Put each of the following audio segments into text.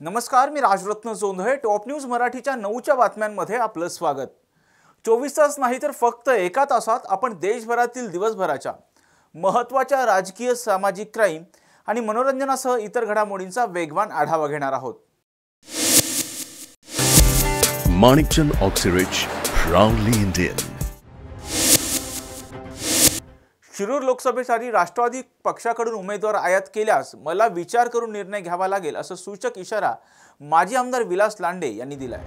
नमस्कार, मी Rajratna Jondhale. Top news मराठीच्या 9च्या बातम्यांमध्ये आपलं स्वागत. 24 तास नाही तर फक्त एका तासात आपण देशभरातील दिवसभराच्या महत्त्वाच्या राजकीय, सामाजिक, क्राईम आणि मनोरंजनासह इतर घडामोडींचा वेगवान आढावा घेणार आहोत. Manikchand Oxyrich, proudly Indian. Shirur लोकसभेसाठी राष्ट्रवादी पक्षाकडून उमेदवार आयात केल्यास मला विचार करून निर्णय घ्यावा लागेल, असं सूचक इशारा माजी आमदार विलास लांडे यांनी दिलाय.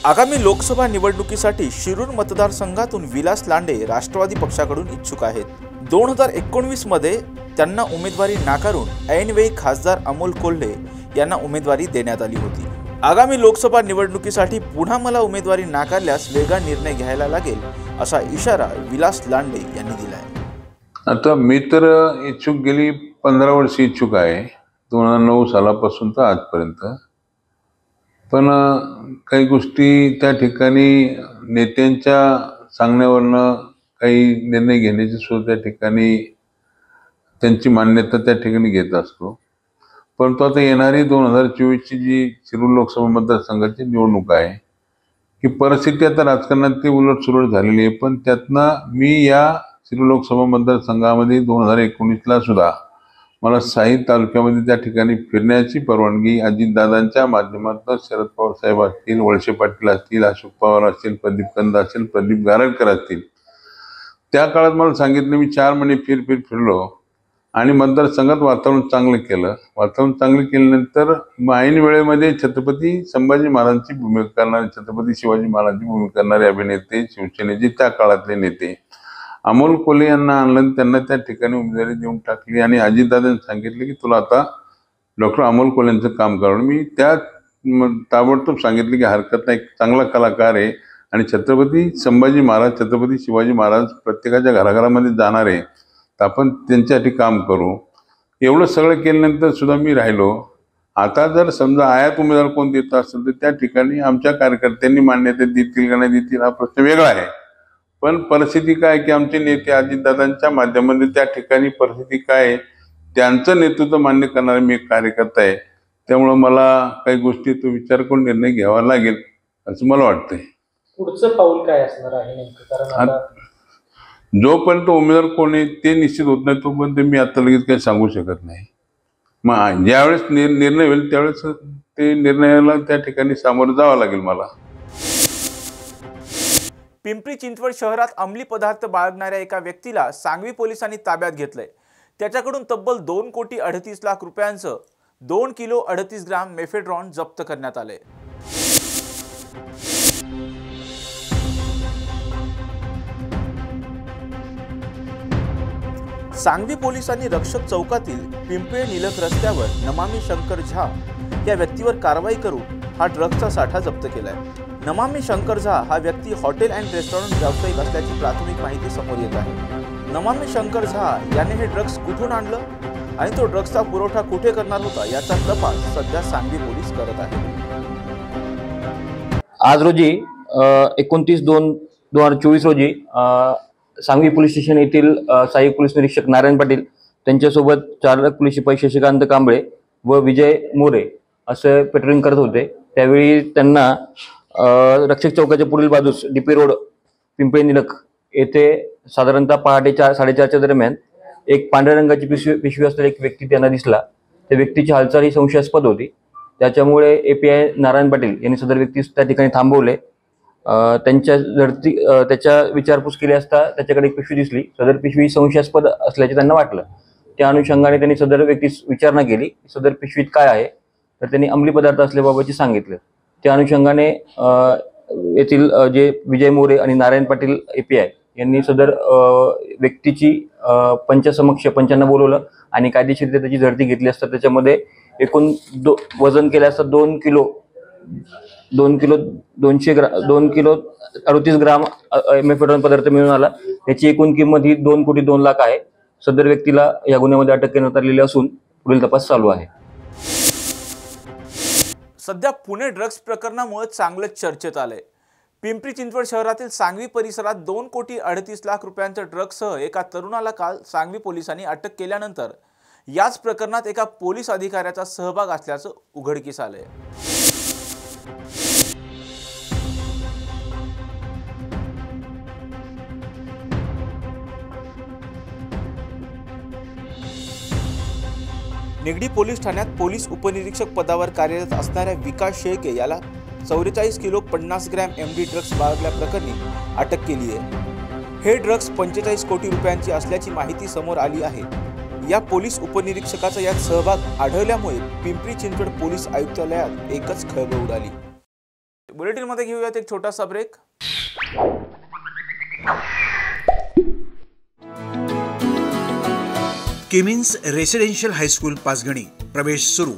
आगामी लोकसभा निवडणुकीसाठी शिरूर मतदारसंघातून विलास लांडे राष्ट्रवादी पक्षाकडून इच्छुक आहेत. 2019 मध्ये त्यांना उमेदवारी नाकारून ऐनवेळी खासदार अमोल कोल्हे यांना उमेदवारी देण्यात आली होती. आगामी लोकसभा निवडणुकीसाठी पुन्हा मला उमेदवारी नाकारल्यास वेगळा निर्णय घ्यायला लागेल, असा इशारा विलास लांडे यांनी दिलाय. आता मी तर इच्छुक गेली 15 वर्ष इच्छुक आहे, 2009 सालापासून तर आजपर्यंत. पण काही गोष्टी त्या ठिकाणी नेत्यांच्या सांगण्यावरनं काही निर्णय घेण्याची सुद्धा त्या ठिकाणी त्यांची मान्यता त्या ठिकाणी घेत असतो. परंतु आता येणारी 2024ची जी शिरूर लोकसभा मतदारसंघाची निवडणूक आहे, ही परिस्थिती आता राजकारणात ती उलटसुलट झालेली आहे. पण त्यातनं मी या शिरूर लोकसभा मतदारसंघामध्ये 2019ला सुद्धा मला साई तालुक्यामध्ये त्या ठिकाणी फिरण्याची परवानगी अजितदादांच्या माध्यमातून शरद पवार साहेब असतील, वळसे पाटील असतील, अशोक पवार असतील, प्रदीप कंद असतील, प्रदीप गारटकर असतील, त्या काळात मला सांगितलं. मी 4 महिने फिरलो आणि मतदारसंघात वातावरण चांगलं केलं. वातावरण चांगलं केल्यानंतर ऐन वेळेमध्ये छत्रपती संभाजी महाराजांची भूमिका करणारे, छत्रपती शिवाजी महाराजांची भूमिका करणारे अभिनेते, शिवसेनेचे त्या काळातले नेते अमोल कोल्हे यांना आणलं. त्यांना त्या ठिकाणी उमेदवारी देऊन टाकली आणि अजितदादांनी सांगितलं की तुला आता डॉक्टर अमोल कोल्हेंचं काम करून. मी त्या ताबडतोब सांगितलं की हरकत नाही, चांगला कलाकार आहे आणि छत्रपती संभाजी महाराज, छत्रपती शिवाजी महाराज प्रत्येकाच्या घराघरामध्ये जाणार आहे, तर आपण त्यांच्यासाठी काम करू. एवढं सगळं केल्यानंतर सुद्धा मी राहिलो. आता जर समजा आयात उमेदवार कोण देत असेल तर त्या ठिकाणी आमच्या कार्यकर्त्यांनी मान्यता देतील का नाही देतील हा प्रश्न वेगळा आहे. पण परिस्थिती काय की आमचे नेते अजितदादांच्या माध्यमातून त्या ठिकाणी परिस्थिती काय आहे, त्यांचं नेतृत्व मान्य करणारा मी एक कार्यकर्ता आहे. त्यामुळं मला काही गोष्टी तो विचार करून निर्णय घ्यावा लागेल असं मला वाटतंय. पुढचं पाऊल काय असणार आहे नेमकं? कारण जोपर्यंत उमेदवार कोण आहे ते निश्चित होत नाही तोपर्यंत मी आता लगेच काही सांगू शकत नाही. मग ज्यावेळेस निर्णय होईल त्यावेळेस ते निर्णयाला त्या ठिकाणी सामोरं जावं लागेल मला. पिंपरी चिंचवड शहरात अंमली पदार्थ बाळगणाऱ्या एका व्यक्तीला सांगवी पोलिसांनी ताब्यात घेतलंय. त्याच्याकडून तब्बल 2,38,00,000 रुपयांचं 2 किलो 38 ग्राम मेफेड्रॉन जप्त करण्यात आले. सांगवी पोलिसांनी रक्षक चौकातील पिंपळे निलख रस्त्यावर नमामी शंकर झा या व्यक्तीवर कारवाई करून हा ड्रग्जचा साठा जप्त केलाय. नमामी शंकर झा हा व्यक्ती हॉटेल अँड रेस्टॉरंट व्यावसायिक असल्याची प्राथमिक माहिती समोर येत आहे. नमामी शंकर झा याने हे ड्रग्ज कुठून आणलं आणि तो ड्रग्जचा पुरवठा कुठे करणार होता याचा तपास सध्या सांगवी पोलीस करत आहेत. आज रोजी 29/2/2024 रोजी सांगवी पोलीस स्टेशन येथील सहाय्यक पोलीस निरीक्षक नारायण पाटील त्यांच्यासोबत चालक पोलीस शिपाई शशिकांत कांबळे व विजय मोरे असे पेट्रोलिंग करत होते. त्यावेळी त्यांना रक्षक चौकाच्या पुढील बाजूस डीपी रोड पिंपळे निलख येथे साधारणतः पहाटे 4:30च्या दरम्यान एक पांढऱ्या रंगाची पिशवी असलेला एक व्यक्ती त्यांना दिसला. त्या व्यक्तीची हालचाल ही संशयास्पद होती. त्याच्यामुळे API नारायण पाटील यांनी सदर व्यक्तीस त्या ठिकाणी थांबवले. त्याच्या विचारपूस केली असता त्याच्याकडे एक पिशवी दिसली. सदर पिशवी संशयास्पद असल्याचे त्यांना वाटलं. त्या अनुषंगाने त्यांनी सदर व्यक्तीस विचारणा केली. सदर पिशवीत काय आहे तर त्यांनी अंमली पदार्थ असल्याबाबतचे सांगितलं. त्या अनुषंगाने येथील जे विजय मोरे आणि नारायण पाटील API यांनी सदर व्यक्तीची पंचांना बोलवलं आणि कायदेशीर त्याची झडती घेतली असता त्याच्यामध्ये एकूण वजन केलं असतं 2 किलो 38 ग्राम मेफेड्रॉन पदार्थ मिळून आला. त्याची एकूण किंमत ही 2,02,00,000 आहे. सदर व्यक्तीला या गुन्ह्यामध्ये अटक करण्यात आलेली असून पुढील तपास चालू आहे. सध्या पुणे ड्रग्ज प्रकरणामुळे चांगलंच चर्चेत आलंय. पिंपरी चिंचवड शहरातील सांगवी परिसरात 2,38,00,000 रुपयांच्या ड्रग्जसह एका तरुणाला काल सांगवी पोलिसांनी अटक केल्यानंतर याच प्रकरणात एका पोलीस अधिकाऱ्याचा सहभाग असल्याचं उघडकीस आलंय। निगडी पोलीस ठाण्यात पोलीस उपनिरीक्षक पदावर कार्यरत असणाऱ्या विकास शेळके याला 44 किलो 50 ग्रॅम MD ड्रग्ज बाळगल्याप्रकरणी अटक केली आहे। हे ड्रग्ज 45 कोटी रुपयांची असल्याची माहिती समोर आली आहे। या पोलीस उपनिरीक्षकाचा यात सहभाग आढळल्यामुळे पिंपरी चिंचवड पोलीस आयुक्तालयात एकच खळबळ उडाली। बुलेटिनमध्ये घेऊयात एक छोटासा break. Kimmins residential high school Panchgani प्रवेश सुरू।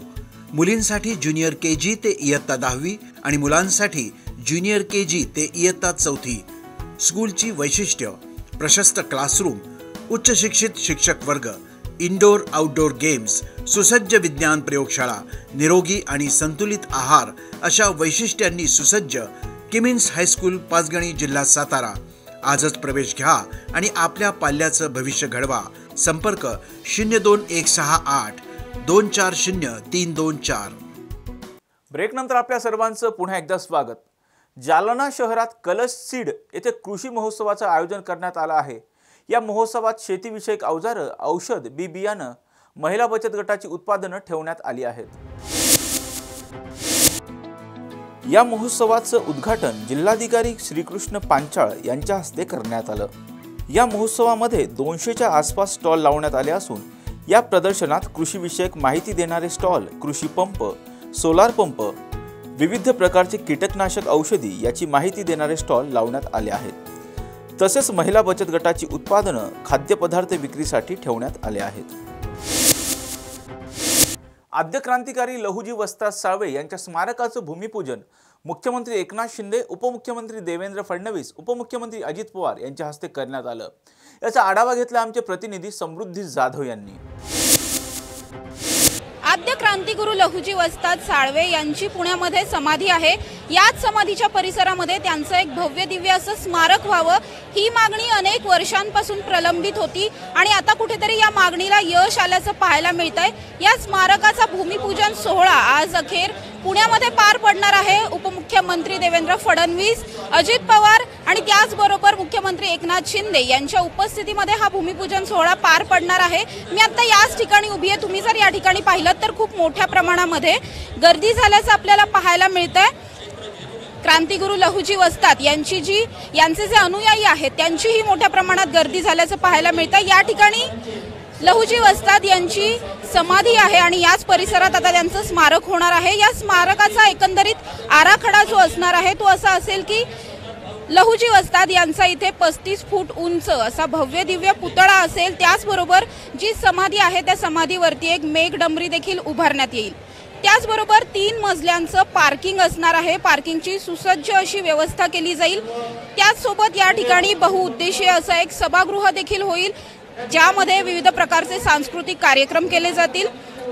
मुलींसाठी ज्युनियर KG ते इयत्ता 10वी आणि मुलांसाठी ज्युनियर KG ते इयत्ता 4थी। स्कूलची वैशिष्ट्य प्रशस्त क्लासरूम, उच्च शिक्षित शिक्षक वर्ग, इंडोर आउटडोर गेम्स, सुसज्ज विज्ञान प्रयोगशाळा, निरोगी आणि संतुलित आहार अशा वैशिष्ट्यांनी सुसज्ज किमिन्स हायस्कूल पाचगणी जिल्हा सातारा। आजच प्रवेश घ्या आणि आपल्या पाल्याचं भविष्य घडवा। संपर्क 02168 240 324। ब्रेक नंतर आपल्या सर्वांचं पुन्हा एकदा स्वागत। जालना शहरात कलश सीड येथे कृषी महोत्सवाचं आयोजन करण्यात आलं आहे। या महोत्सवात शेतीविषयक अवजारं, औषध, बी बियाणं, महिला बचत गटाची उत्पादनं ठेवण्यात आली आहेत। या महोत्सवाचं उद्घाटन जिल्हाधिकारी श्रीकृष्ण पांचाळ यांच्या हस्ते करण्यात आलं। या महोत्सवामध्ये 200च्या आसपास स्टॉल लावण्यात आले असून या प्रदर्शनात कृषीविषयक माहिती देणारे स्टॉल, कृषी पंप, सोलार पंप, विविध प्रकारचे कीटकनाशक औषधी याची माहिती देणारे स्टॉल लावण्यात आले आहेत। तसेच महिला बचत गटाची उत्पादनं, खाद्यपदार्थ विक्रीसाठी ठेवण्यात आले आहेत। आद्य क्रांतिकारी लहुजी वस्ताद साळवे यांच्या स्मारकाचं भूमिपूजन मुख्यमंत्री एकनाथ शिंदे, उपमुख्यमंत्री देवेंद्र फडणवीस, उपमुख्यमंत्री अजित पवार यांच्या हस्ते करण्यात आलं। याचा आढावा घेतला आमचे प्रतिनिधी समृद्धी जाधव यांनी। आद्य क्रांतिगुरू लहुजी वस्ताद साळवे यांची पुण्यामध्ये समाधी आहे। याच समाधीच्या परिसरामध्ये त्यांचं एक भव्य दिव्य असं स्मारक व्हावं ही मागणी अनेक वर्षांपासून प्रलंबित होती आणि आता कुठेतरी या मागणीला यश आल्याचं पाहायला मिळतंय। या स्मारकाचा भूमिपूजन सोहळा आज अखेर पुण्यामध्ये पार पडणार आहे। उपमुख्यमंत्री देवेंद्र फडणवीस, अजित पवार आणि त्याचबरोबर मुख्यमंत्री एकनाथ शिंदे यांच्या उपस्थितीमध्ये हा भूमिपूजन सोहळा पार पडणार आहे। मी आता याच ठिकाणी उभी आहे। तुम्ही जर या ठिकाणी पाहिलं तर खूप मोठ्या प्रमाणामध्ये गर्दी झाल्याचं आपल्याला पाहायला मिळतंय। क्रांतिगुरू लहुजी वस्ताद यांचे जे अनुयायी आहेत त्यांचीही मोठ्या प्रमाणात गर्दी झाल्याचं पाहायला मिळतं। या ठिकाणी लहुजी वस्ताद यांची समाधी आहे आणि याच परिसरात आता त्यांचं स्मारक होणार आहे। या स्मारकाचा एकंदरीत आराखडा जो असणार आहे तो असा असेल की लहुजी वस्ताद यांचा इथे 35 फूट उंच असा भव्य दिव्य पुतळा असेल। त्याचबरोबर जी समाधी आहे त्या समाधीवरती एक मेघडंबरी देखील उभारण्यात येईल। त्याचबरोबर 3 मजल्यांचं पार्किंग असणार आहे। पार्किंगची सुसज्ज अशी व्यवस्था केली जाईल। त्याचसोबत या ठिकाणी बहुउद्देशीय असं एक सभागृह देखील होईल ज्यामध्ये विविध प्रकारचे सांस्कृतिक कार्यक्रम केले जातील।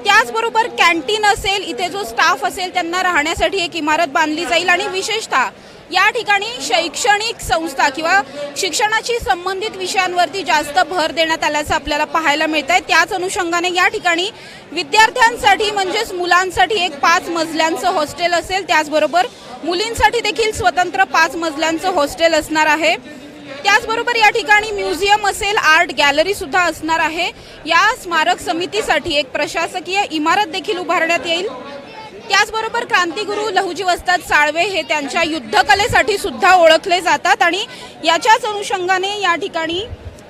त्याचबरोबर कॅन्टीन असेल, इथे जो स्टाफ असेल त्यांना राहण्यासाठी एक इमारत बांधली जाईल आणि विशेषतः या ठिकाणी शैक्षणिक संस्था किंवा शिक्षणाशी संबंधित विषयांवरती जास्त भर देण्यात आल्याचं आपल्याला पाहायला मिळतंय। त्याच अनुषंगाने या ठिकाणी विद्यार्थ्यांसाठी म्हणजेच मुलांसाठी एक 5 मजल्यांचं हॉस्टेल असेल। त्याचबरोबर मुलींसाठी देखील स्वतंत्र 5 मजल्यांचं हॉस्टेल असणार आहे। त्याचबरोबर या ठिकाणी म्युझियम असेल, आर्ट गॅलरी सुद्धा असणार आहे। या स्मारक समितीसाठी एक प्रशासकीय इमारत देखील उभारण्यात येईल। त्याचबरोबर क्रांतिगुरू लहुजी वस्ताद साळवे हे त्यांच्या युद्धकलेसाठी सुद्धा ओळखले जातात आणि याच्याच अनुषंगाने या ठिकाणी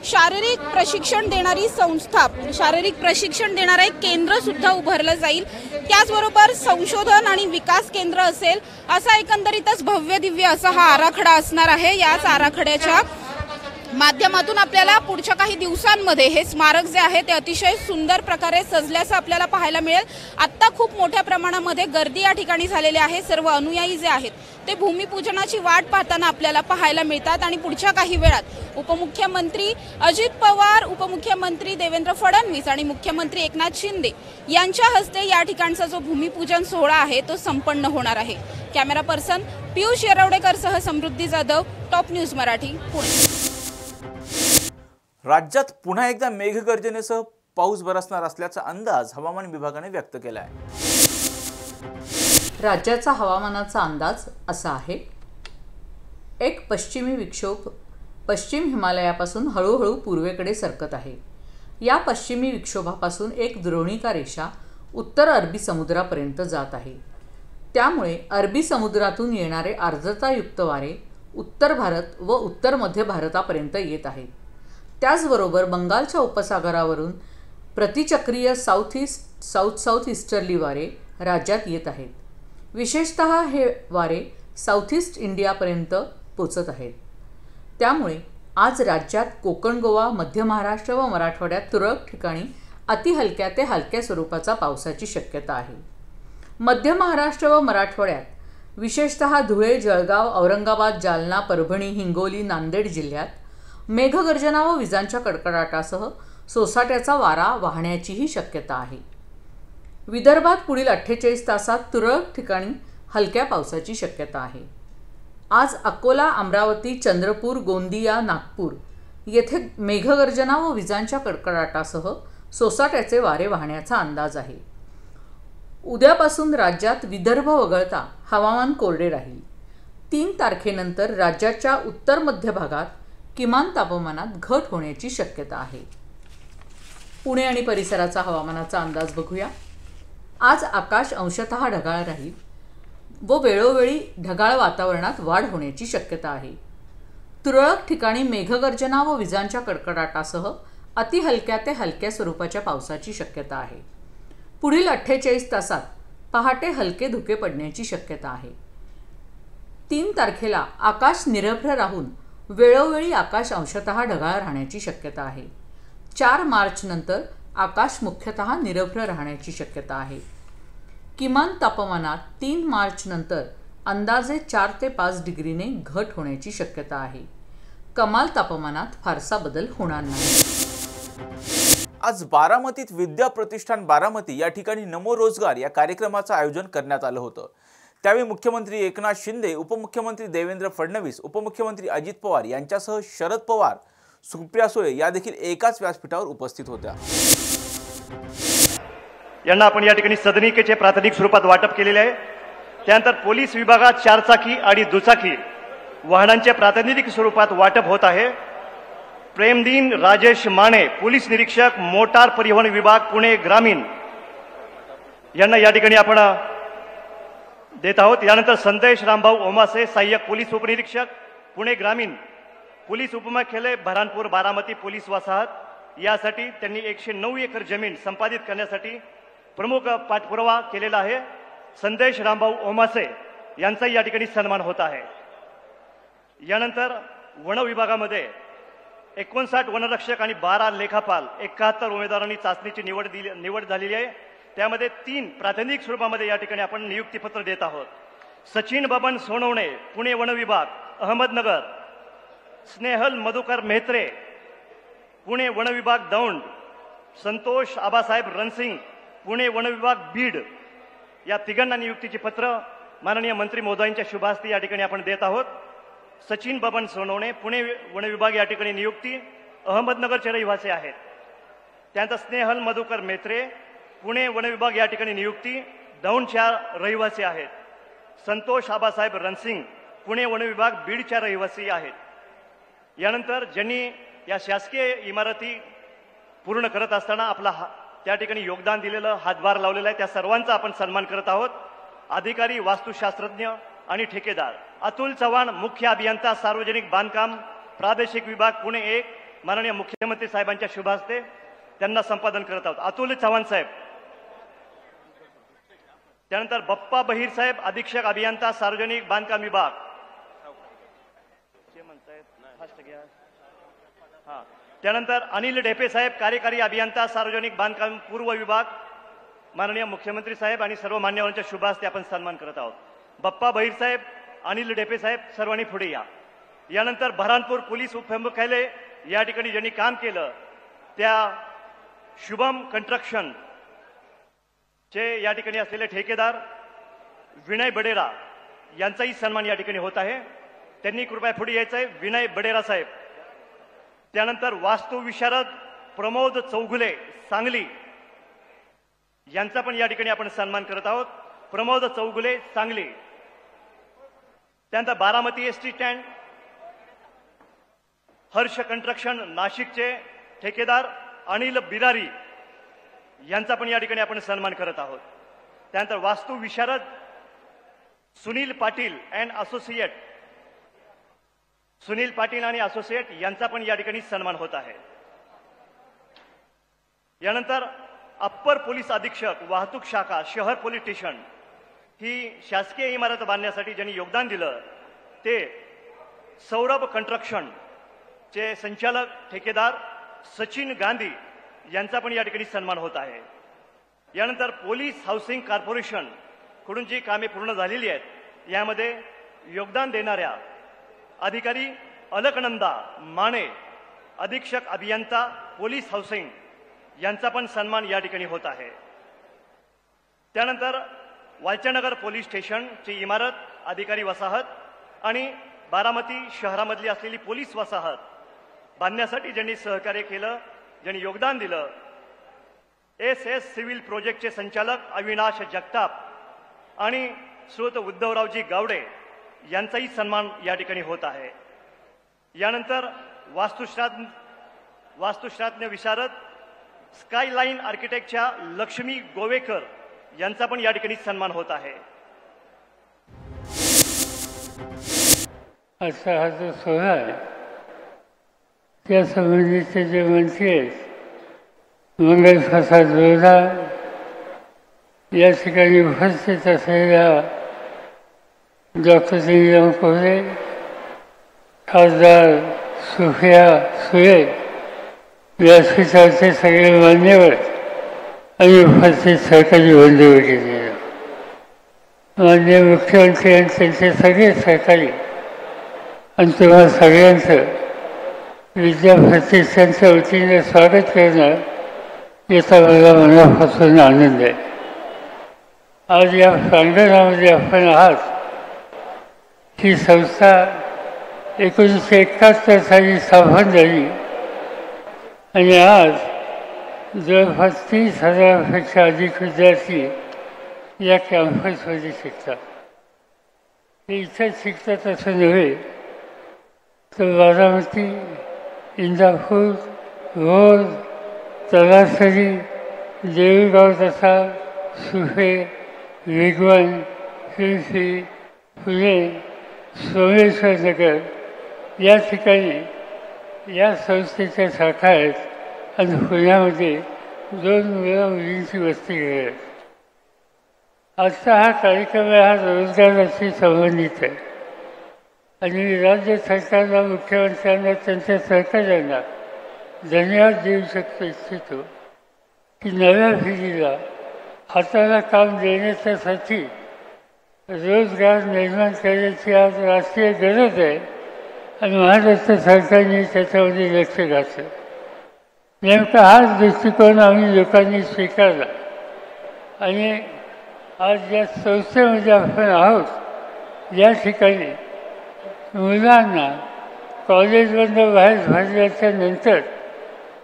शारीरिक प्रशिक्षण देणारी संस्था, शारीरिक प्रशिक्षण देणारं एक केंद्र सुद्धा उभारलं जाईल। त्याचबरोबर संशोधन आणि विकास केंद्र असेल। असा एकंदरीतच भव्य दिव्य असा हा आराखडा असणार आहे। याच आराखड्याच्या माध्यमातून आपल्याला पुढच्या काही दिवसांमध्ये हे स्मारक जे आहे ते अतिशय सुंदर प्रकारे सजल्याचं आपल्याला पाहायला मिळेल। आता खूप मोठ्या प्रमाणामध्ये गर्दी या ठिकाणी झालेली आहे। सर्व अनुयायी जे आहेत ते भूमिपूजनाची वाट पाहताना आपल्याला पाहायला मिळतात आणि पुढच्या काही वेळात उपमुख्यमंत्री अजित पवार, उपमुख्यमंत्री देवेंद्र फडणवीस आणि मुख्यमंत्री एकनाथ शिंदे यांच्या हस्ते या ठिकाणचा जो भूमिपूजन सोहळा आहे तो संपन्न होणार आहे। कॅमेरा पर्सन पियुष येरवडेकरसह समृद्धी जाधव, टॉप न्यूज मराठी, पुणे। राज्यात पुन्हा एकदा मेघगर्जनेसह पाऊस बरसणार असल्याचा अंदाज हवामान विभागाने व्यक्त केला आहे। राज्याचा हवामानाचा अंदाज असा आहे। एक पश्चिमी विक्षोभ पश्चिम हिमालयापासून हळूहळू पूर्वेकडे सरकत आहे। या पश्चिमी विक्षोभापासून एक द्रोणिका रेषा उत्तर अरबी समुद्रापर्यंत जात आहे। त्यामुळे अरबी समुद्रातून येणारे आर्द्रतायुक्त वारे उत्तर भारत व उत्तर मध्य भारतापर्यंत येत आहेत। त्याचबरोबर बंगालच्या उपसागरावरून प्रतिचक्रीय साऊथ ईस्टर्ली वारे राज्यात येत आहेत। विशेषतः हे वारे साऊथ ईस्ट इंडियापर्यंत पोचत आहेत। त्यामुळे आज राज्यात कोकण, गोवा, मध्य महाराष्ट्र व मराठवाड्यात तुरळक ठिकाणी अतिहलक्या ते हलक्या स्वरूपाचा पावसाची शक्यता आहे। मध्य महाराष्ट्र व मराठवाड्यात विशेषतः धुळे, जळगाव, औरंगाबाद, जालना, परभणी, हिंगोली, नांदेड जिल्ह्यात मेघगर्जना व विजांच्या कडकडाटासह सोसाट्याचा वारा वाहण्याचीही शक्यता आहे। विदर्भात पुढील 48 तासात तुरळक ठिकाणी हलक्या पावसाची शक्यता आहे। आज अकोला, अमरावती, चंद्रपूर, गोंदिया, नागपूर येथे मेघगर्जना व विजांच्या कडकडाटासह सोसाट्याचे वारे वाहण्याचा अंदाज आहे। उद्यापासून राज्यात विदर्भ वगळता हवामान कोरडे राहील। 3 तारखेनंतर राज्याच्या उत्तर मध्य भागात किमान तापमानात घट होण्याची शक्यता आहे। पुणे आणि परिसराचा हवामानाचा अंदाज बघूया। आज आकाश अंशतः ढगाळ राहील व वेळोवेळी ढगाळ वातावरणात वाढ होण्याची शक्यता आहे। तुरळक ठिकाणी मेघगर्जना व विजांच्या कडकडाटासह अतिहलक्या ते हलक्या स्वरूपाच्या पावसाची शक्यता आहे। पुढील 48 तासात पहाटे हलके धुके पडण्याची शक्यता आहे। 3 तारखेला आकाश निरभ्र राहून वेळोवेळी आकाश अंशतः ढगाळ राहण्याची शक्यता आहे। 4 मार्च नंतर आकाश मुख्यतः निरभ्र राहण्याची शक्यता आहे। किमान तापमानात 3 मार्च नंतर अंदाजे 4 ते 5 डिग्रीने घट होण्याची शक्यता आहे। कमाल तापमानात फारसा बदल होणार नाही। आज बारामतीत विद्या प्रतिष्ठान बारामती या ठिकाणी नमो रोजगार या कार्यक्रमाचं आयोजन करण्यात आलं होतं। त्यावेळी मुख्यमंत्री एकनाथ शिंदे, उपमुख्यमंत्री देवेंद्र फडणवीस, उपमुख्यमंत्री अजित पवार यांच्यासह शरद पवार, सुप्रिया सुळे या देखील एकाच व्यासपीठावर उपस्थित होत्या। यांना आपण या ठिकाणी सदनिकेचे प्राथमिक स्वरूपात वाटप केलेले आहे। त्यानंतर पोलीस विभागात 4 चाकी आणि दुचाकी वाहनांचे प्रातिनिधिक स्वरूपात वाटप होत आहे। प्रेमदीन राजेश माने, पोलीस निरीक्षक, मोटार परिवहन विभाग, पुणे ग्रामीण यांना या ठिकाणी आपण देत आहोत। यानंतर संदेश रामभाऊ ओमासे, सहाय्यक पोलीस उपनिरीक्षक, पुणे ग्रामीण पोलीस उपमुख्यालय, बऱ्हाणपूर, बारामती पोलीस वसाहत, यासाठी त्यांनी 109 एकर जमीन संपादित करण्यासाठी प्रमुख पाठपुरावा केलेला आहे। संदेश रामभाऊ ओमासे यांचाही या ठिकाणी सन्मान होत आहे। यानंतर वन विभागामध्ये 59 वनरक्षक आणि 12 लेखापाल, 71 उमेदवारांनी चाचणीची निवड झालेली आहे। त्यामध्ये 3 प्रातिनिधिक स्वरूपामध्ये या ठिकाणी आपण नियुक्तीपत्र देत आहोत। सचिन बबन सोनवणे, पुणे वन विभाग, अहमदनगर, स्नेहल मधुकर मेहत्रे, पुणे वन विभाग, दौंड, संतोष आबासाहेब रणसिंग, पुणे वन विभाग, बीड या तिघांना नियुक्तीची पत्र माननीय मंत्री महोदयांच्या शुभ हस्ते या ठिकाणी आपण देत आहोत। सचिन बबन सोनवणे, पुणे वन विभाग या ठिकाणी नियुक्ती, अहमदनगरचे रहिवासी आहेत। त्यानंतर स्नेहल मधुकर मेहत्रे, पुणे वन विभाग या ठिकाणी नियुक्ती, दौंडच्या रहिवासी आहेत। संतोष आबासाहेब रणसिंग, पुणे वन विभाग, बीडच्या रहिवासी आहेत। यानंतर ज्यांनी या शासकीय इमारती पूर्ण करत असताना आपला त्या ठिकाणी योगदान दिलेलं, हातभार लावलेला आहे, त्या सर्वांचा आपण सन्मान करत आहोत। अधिकारी, वास्तुशास्त्रज्ञ आणि ठेकेदार अतुल चव्हाण, मुख्य अभियंता सार्वजनिक बांधकाम, प्रादेशिक विभाग, पुणे 1 माननीय मुख्यमंत्री साहेबांच्या शुभ हस्ते त्यांना संपादन करत आहोत। अतुल चव्हाण साहेब। त्यानंतर बप्पा बहिर साहेब, अधीक्षक अभियंता सार्वजनिक बांधकाम विभाग। त्यानंतर अनिल ढेपे साहेब, कार्यकारी अभियंता सार्वजनिक बांधकाम पूर्व विभाग, माननीय मुख्यमंत्री साहेब आणि सर्व मान्यवरांच्या शुभ हस्ते आपण सन्मान करत आहोत। बप्पा बहिर साहेब, अनिल ढेपे साहेब सर्वांनी पुढे या। यानंतर बऱ्हाणपूर पोलीस उपमुख्यालय या ठिकाणी ज्यांनी काम केलं त्या शुभम कंस्ट्रक्शन चे या ठिकाणी असलेले ठेकेदार विनय बडेरा यांचाही सन्मान या ठिकाणी होत आहे। त्यांनी कृपया पुढे यायचं आहे, विनय बडेरा साहेब। त्यानंतर वास्तु विशारद प्रमोद चौगुले सांगली यांचा पण या ठिकाणी आपण सन्मान करत आहोत. प्रमोद चौगुले सांगली. त्यानंतर Baramati ST stand Harsh construction नाशिकचे ठेकेदार अनिल बिरारी यांचा पण या ठिकाणी आपण सन्मान करत आहोत. त्यानंतर वास्तू विशारद सुनील पाटील अँड असोसिएट सुनील पाटील आणि असोसिएट यांचा पण या ठिकाणी सन्मान होत आहे. यानंतर अप्पर पोलीस अधीक्षक वाहतूक शाखा शहर पोलीस स्टेशन ही शासकीय इमारत बांधण्यासाठी ज्यांनी योगदान दिलं ते सौरभ कंस्ट्रक्शन चे संचालक ठेकेदार सचिन गांधी यांचा पण या ठिकाणी सन्मान होत आहे. यानंतर पोलीस हाऊसिंग कॉर्पोरेशन कडून जी कामे पूर्ण झालेली आहेत यामध्ये योगदान देणाऱ्या अधिकारी अलकनंदा माने अधीक्षक अभियंता पोलीस हाऊसिंग यांचा पण सन्मान या ठिकाणी होत आहे. त्यानंतर वालचनगर पोलीस स्टेशनची इमारत अधिकारी वसाहत आणि बारामती शहरामधली असलेली पोलीस वसाहत बांधण्यासाठी ज्यांनी सहकार्य केलं ज्यांनी योगदान दिलं SS सिव्हिल प्रोजेक्टचे संचालक अविनाश जगताप आणि श्रोत उद्धवरावजी गावडे यांचाही सन्मान या ठिकाणी होत आहे. यानंतर वास्तुशास्त्र विशारद स्कायलाईन आर्किटेक्टच्या लक्ष्मी गोवेकर यांचा पण या ठिकाणी सन्मान होत आहे. असा हा जो सोहळा आहे त्या संबंधीचे जे मंत्री आहेत मंगलप्रसाद लोढा या ठिकाणी उपस्थित असलेल्या डॉक्टर श्रीराम कोहरे खासदार सुफिया सुळे व्यासपीठाचे सगळे मान्यवर आणि उपस्थित सरकारी बंधुभगिनी माननीय मुख्यमंत्री आणि त्यांचे सगळे सहकारी आणि तुम्हा सगळ्यांचं विद्या प्रतिष्ठानच्या वतीने स्वागत करणं याचा मला मनापासून आनंद आहे. आज या प्रांगणामध्ये आपण आहात. ही संस्था 1971 साली स्थापन झाली आणि आज जवळपास 30,000पेक्षा अधिक विद्यार्थी या कॅम्पसमध्ये शिकतात. ते इथं शिकतात असं नव्हे तर बारामती इंदापूर भोर तलासरी देऊळगाव तसा सुफे वेगवान फिरफी पुणे सोमेश्वर नगर या ठिकाणी या संस्थेच्या शाखा आहेत आणि पुण्यामध्ये 2 मुलींची वस्ती आहे. आजचा हा कार्यक्रम हा रोजगाराशी संबंधित आहे आणि राज्य सरकारला मुख्यमंत्र्यांना त्यांच्या सहकार्यांना धन्यवाद देऊ इच्छितो की नव्या पिढीला हाताला काम देण्याच्यासाठी रोजगार निर्माण करण्याची आज राष्ट्रीय गरज आहे आणि महाराष्ट्र सरकारने त्याच्यामध्ये लक्ष घातलं. नेमका हाच दृष्टिकोन आम्ही लोकांनी स्वीकारला आणि आज या संस्थेमध्ये आपण आहोत. या ठिकाणी मुलांना कॉलेजमधून बाहेर पडल्याच्या नंतर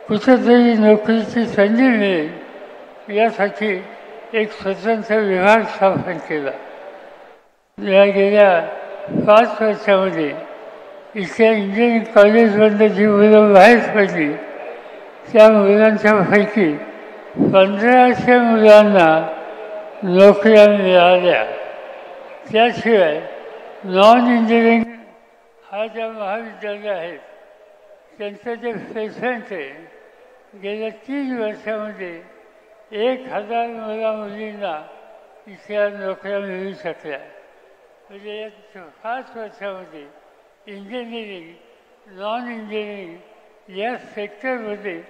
कुठंतरी नोकरीची संधी मिळेल यासाठी एक स्वतंत्र विभाग स्थापन केला. या गेल्या 5 वर्षामध्ये इथल्या इंजिनिअरिंग कॉलेजमधून जी मुलं बाहेर पडली त्या मुलांच्यापैकी 1500 मुलांना नोकऱ्या मिळाल्या. त्याशिवाय नॉन इंजिनिअरिंग हा ज्या महाविद्यालय आहेत त्यांचं जे प्लेसमेंट आहे गेल्या 3 वर्षामध्ये 1000 मुलींना इथल्या नोकऱ्या मिळू शकल्या. म्हणजे या 5 वर्षामध्ये इंजिनिअरिंग नॉन इंजिनिअरिंग या सेक्टरमध्ये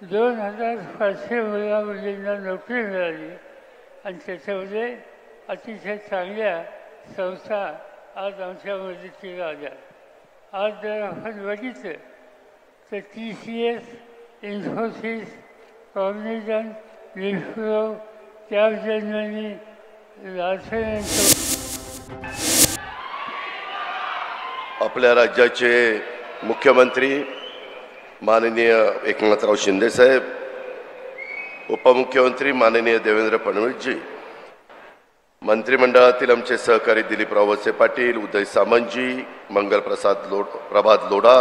2500 मुलींना नोकरी मिळाली आणि त्याच्यामध्ये अतिशय चांगल्या संस्था आज आमच्या मदतीला आल्या. आज जर आपण बघितलं तर TCS, Infosys, Cognizant, Wipro, Capgemini, Larsen. आपल्या राज्याचे मुख्यमंत्री माननीय एकनाथराव शिंदे साहेब, उपमुख्यमंत्री माननीय देवेंद्र फडणवीसजी, मंत्रिमंडळातील आमचे सहकारी दिलीपराव वळसे पाटील, उदय सामंतजी, प्रभात लोढा,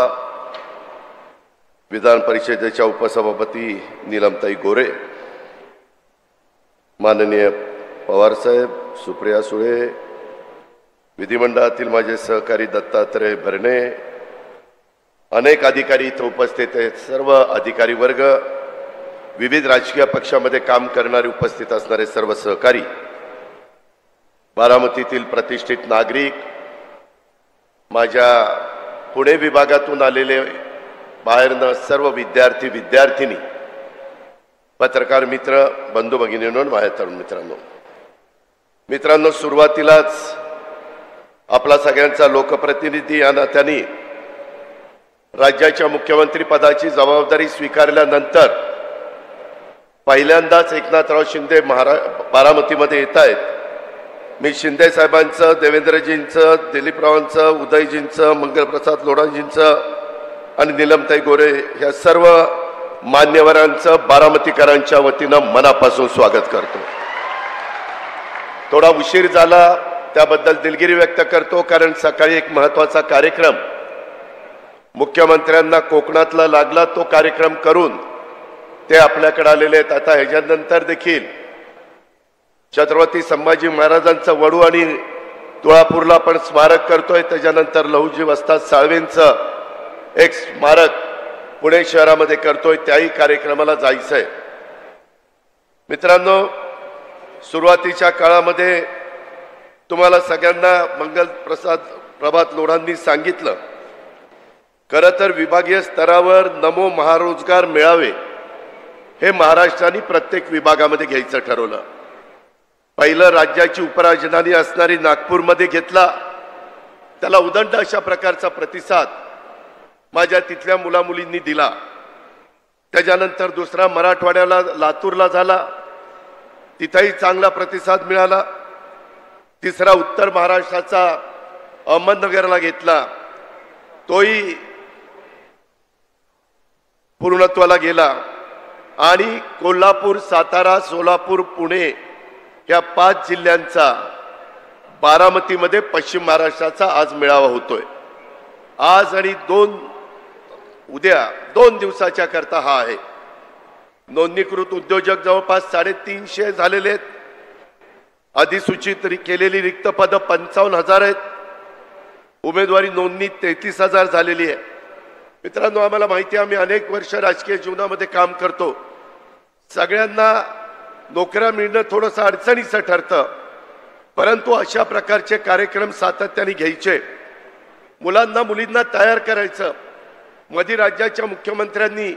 विधान परिषदेच्या उपसभापती नीलमताई गोरे, माननीय पवार साहेब, सुप्रिया सुळे, विधिमंडळातील माझे सहकारी दत्तात्रय भरणे, अनेक अधिकारी इथे उपस्थित आहेत, सर्व अधिकारी वर्ग, विविध राजकीय पक्षामध्ये काम करणारे उपस्थित असणारे सर्व सहकारी, बारामतीतील प्रतिष्ठित नागरिक, माझ्या पुणे विभागातून आलेले बाहेरनं सर्व विद्यार्थी विद्यार्थिनी, पत्रकार मित्र, बंधू भगिनींनो, माझ्या तरुण मित्रांनो, सुरुवातीलाच आपला सगळ्यांचा लोकप्रतिनिधी या नात्याने राज्याच्या मुख्यमंत्री पदाची जबाबदारी स्वीकारल्यानंतर पहिल्यांदाच एकनाथराव शिंदे बारामतीमध्ये येत आहेत. मी शिंदे साहेबांचं, देवेंद्रजींचं, दिलीपरावांचं, उदयजींचं, मंगलप्रसाद लोढाजींचं आणि नीलमताई गोरे या सर्व मान्यवरांचं बारामतीकरांच्या वतीनं मनापासून स्वागत करतो. थोडा उशीर झाला त्याबद्दल दिलगिरी व्यक्त करतो, कारण सकाळी एक महत्त्वाचा कार्यक्रम मुख्यमंत्र्यांना कोकणातला लागला, तो कार्यक्रम करून ते आपल्याकडे आलेले आहेत. आता ह्याच्यानंतर देखील छत्रपती संभाजी महाराजांचं वडू आणि तुळापूरला आपण स्मारक करतोय. त्याच्यानंतर लहुजी वस्ताद साळवेंचं एक स्मारक पुणे शहरामध्ये करतोय, त्याही कार्यक्रमाला जायचंय. मित्रांनो, सुरुवातीच्या काळामध्ये तुम्हाला सगळ्यांना प्रभात लोढांनी सांगितलं, खरं तर विभागीय स्तरावर नमो महारोजगार मेळावे हे महाराष्ट्राने प्रत्येक विभागामध्ये घ्यायचं ठरवलं. पहिलं राज्याची उपराजधानी असणारी नागपूरमध्ये घेतला. त्याला उदंड अशा प्रकारचा प्रतिसाद माझ्या तिथल्या मुलामुलींनी दिला. त्याच्यानंतर दुसरा मराठवाड्याला लातूरला झाला, तिथेही चांगला प्रतिसाद मिळाला. तिसरा उत्तर महाराष्ट्राचा अहमदनगरला घेतला, तोही पूर्णत्वाला गेला. आणि कोल्हापूर, सातारा, सोलापूर, पुणे या 5 जिल्ह्यांचा बारामतीमध्ये पश्चिम महाराष्ट्राचा आज मेळावा होतोय. आज आणि उद्या 2 दिवसाच्या करता हा आहे. नोंदणीकृत उद्योजक जवळपास 350 झालेले आहेत. अधिसूचित केलेली रिक्त पदं 55,000 आहेत. उमेदवारी नोंदणी 33,000 झालेली आहे. मित्रांनो, आम्हाला माहिती आहे, आम्ही अनेक वर्ष राजकीय जीवनामध्ये काम करतो. सगळ्यांना नोकऱ्या मिळणं थोडंसं अडचणीचं ठरतं, परंतु अशा प्रकारचे कार्यक्रम सातत्याने घ्यायचे, मुलांना मुलींना तयार करायचं. मध्ये राज्याच्या मुख्यमंत्र्यांनी,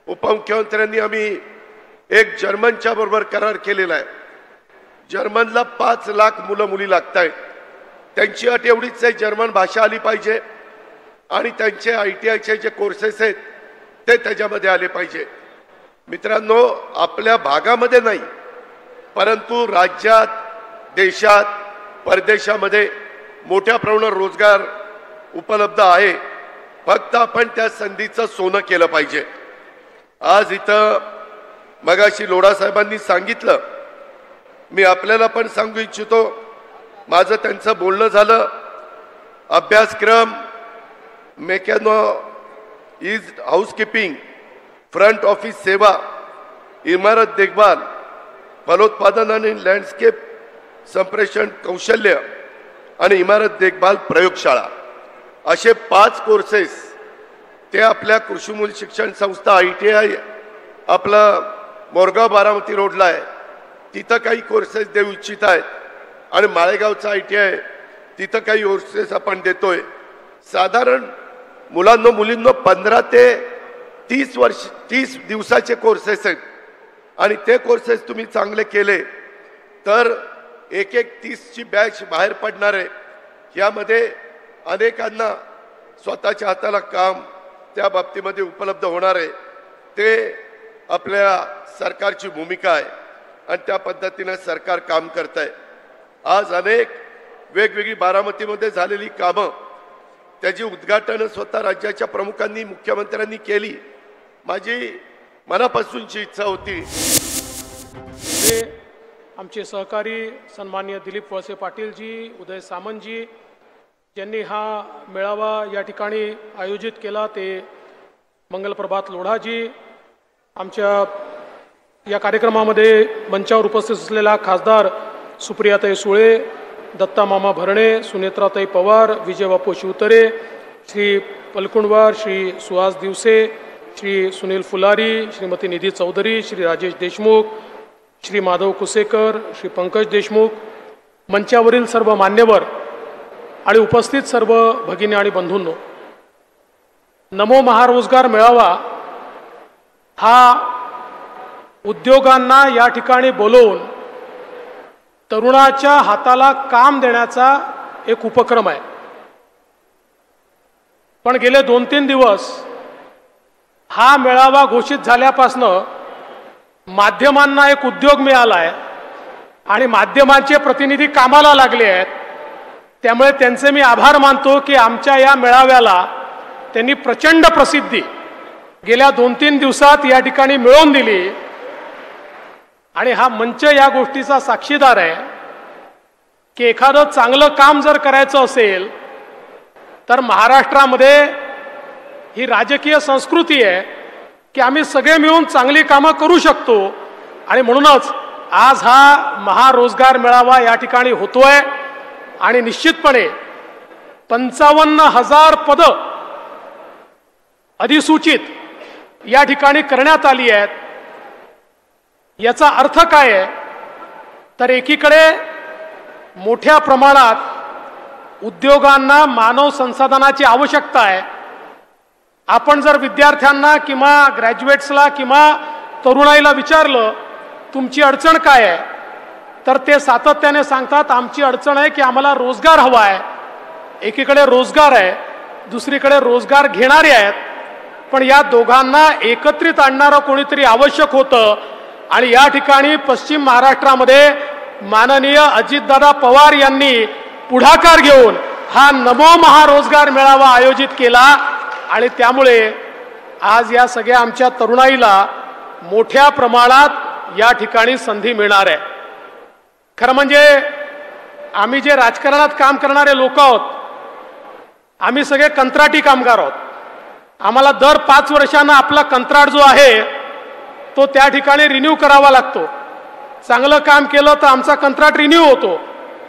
उपमुख्यमंत्र्यांनी आम्ही एक जर्मनच्या बरोबर करार केलेला आहे. जर्मनला 5 लाख मुलं मुली लागत आहेत. त्यांची अट एवढीच आहे, जर्मन भाषा आली पाहिजे आणि त्यांचे ITIचे जे कोर्सेस आहेत ते त्याच्यामध्ये आले पाहिजे. मित्रांनो, आपल्या भागामध्ये नाही, परंतु राज्यात, देशात, परदेशामध्ये मोठ्या प्रमाणावर रोजगार उपलब्ध आहे. फक्त आपण त्या संधीचं सोनं केलं पाहिजे. आज इथं मगाशी लोढा साहेबांनी सांगितलं, मी आपल्याला पण सांगू इच्छितो, माझं त्यांचं बोलणं झालं. अभ्यासक्रम, mechano is housekeeping, front office सेवा, इमारत देखभाल, फलोत्पादन आणि लँडस्केप संप्रेषण कौशल्य आणि इमारत देखभाल प्रयोगशाळा, असे 5 कोर्सेस ते आपल्या कृषीमूल शिक्षण संस्था ITI आपलं मोरगाव बारामती रोडला आहे, तिथं काही कोर्सेस देऊ इच्छित आहेत. आणि माळेगावचा ITI, तिथं काही कोर्सेस आपण देतोय. साधारण मुलांनो मुलींनो 15 ते 30 दिवसाचे कोर्सेस आहेत. आणि ते कोर्सेस तुम्ही चांगले केले तर एक 30ची बॅच बाहेर पडणार आहे. यामध्ये अनेकांना स्वतःच्या हाताला काम त्या बाबतीमध्ये उपलब्ध होणार आहे. ते आपल्या सरकारची भूमिका आहे आणि त्या पद्धतीने सरकार काम करत आहे. आज अनेक वेगवेगळी बारामतीमध्ये झालेली कामं त्याची उद्घाटन स्वतः राज्याच्या प्रमुखांनी मुख्यमंत्र्यांनी केली. माझी मनापासूनची इच्छा होती. आमचे सहकारी सन्माननीय दिलीप वळसे पाटीलजी, उदय सामंतजी ज्यांनी हा मेळावा या ठिकाणी आयोजित केला, ते मंगलप्रभात लोढाजी, आमच्या या कार्यक्रमामध्ये मंचावर उपस्थित असलेला खासदार सुप्रियाताई सुळे, दत्ता मामा भरणे, सुनेत्राताई पवार, विजय बापू शिवतरे, श्री पलकुंडवार, श्री सुहास दिवसे, श्री सुनील फुलारी, श्रीमती निधी चौधरी, श्री राजेश देशमुख, श्री माधव कुसेकर, श्री पंकज देशमुख, मंचावरील सर्व मान्यवर आणि उपस्थित सर्व भगिनी आणि बंधूंनो, नमो महारोजगार मेळावा हा उद्योगांना या ठिकाणी बोलवून तरुणाच्या हाताला काम देण्याचा एक उपक्रम आहे. पण गेले 2-3 दिवस हा मेळावा घोषित झाल्यापासनं माध्यमांना एक उद्योग मिळाला आहे आणि माध्यमांचे प्रतिनिधी कामाला लागले आहेत. त्यामुळे त्यांचे मी आभार मानतो की आमच्या या मेळाव्याला त्यांनी प्रचंड प्रसिद्धी गेल्या 2-3 दिवसात या ठिकाणी मिळवून दिली आणि हा मंच या गोष्टीचा साक्षीदार आहे की एखादं चांगलं काम जर करायचं असेल तर महाराष्ट्रामध्ये ही राजकीय संस्कृती आहे की आम्ही सगळे मिळून चांगली कामं करू शकतो. आणि म्हणूनच आज हा महारोजगार मेळावा या ठिकाणी होतोय आणि निश्चितपणे 55,000 पदं अधिसूचित या ठिकाणी करण्यात आली आहेत. याचा अर्थ काय आहे तर एकीकडे मोठ्या प्रमाणात उद्योगांना मानव संसाधनाची आवश्यकता आहे. आपण जर विद्यार्थ्यांना किंवा ग्रॅज्युएट्सला किंवा तरुणाईला विचारलं तुमची अडचण काय आहे तर ते सातत्याने सांगतात आमची अडचण आहे की आम्हाला रोजगार हवा आहे. एकीकडे रोजगार आहे, दुसरीकडे रोजगार घेणारे आहेत, पण या दोघांना एकत्रित आणणारं कोणीतरी आवश्यक होतं. आणि या ठिकाणी पश्चिम महाराष्ट्रामध्ये माननीय अजितदादा पवार यांनी पुढाकार घेऊन हा नमो महारोजगार मेळावा आयोजित केला आणि त्यामुळे आज या सगळ्या आमच्या तरुणाईला मोठ्या प्रमाणात या ठिकाणी संधी मिळणार आहे. खरं म्हणजे आम्ही जे राजकारणात काम करणारे लोक आहोत, आम्ही सगळे कंत्राटी कामगार आहोत. आम्हाला दर 5 वर्षांना आपला कंत्राट जो आहे तो त्या ठिकाणी रिन्यू करावा लागतो. चांगलं काम केलं तर आमचा कंत्राट रिन्यू होतो,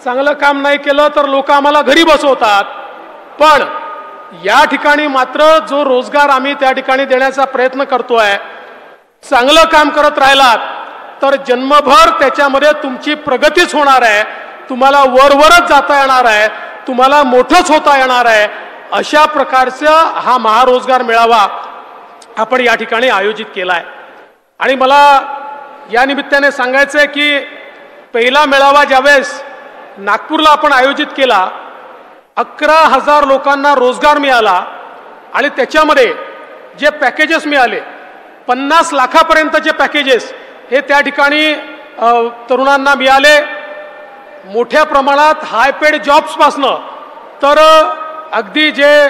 चांगलं काम नाही केलं तर लोक आम्हाला घरी बसवतात. पण या ठिकाणी मात्र जो रोजगार आम्ही त्या ठिकाणी देण्याचा प्रयत्न करतोय, चांगलं काम करत राहिलात तर जन्मभर त्याच्यामध्ये तुमची प्रगतीच होणार आहे, तुम्हाला वरवरच जाता येणार आहे, तुम्हाला मोठंच होता येणार आहे. अशा प्रकारचा हा महारोजगार मेळावा आपण या ठिकाणी आयोजित केला आहे. आणि मला या निमित्ताने सांगायचं आहे की पहिला मेळावा ज्यावेळेस नागपूरला आपण आयोजित केला 11,000 लोकांना रोजगार मिळाला आणि त्याच्यामध्ये जे पॅकेजेस मिळाले 50 लाखापर्यंतचे पॅकेजेस हे त्या ठिकाणी तरुणांना मिळाले. मोठ्या प्रमाणात हाय पेड जॉब्सपासनं तर अगदी जे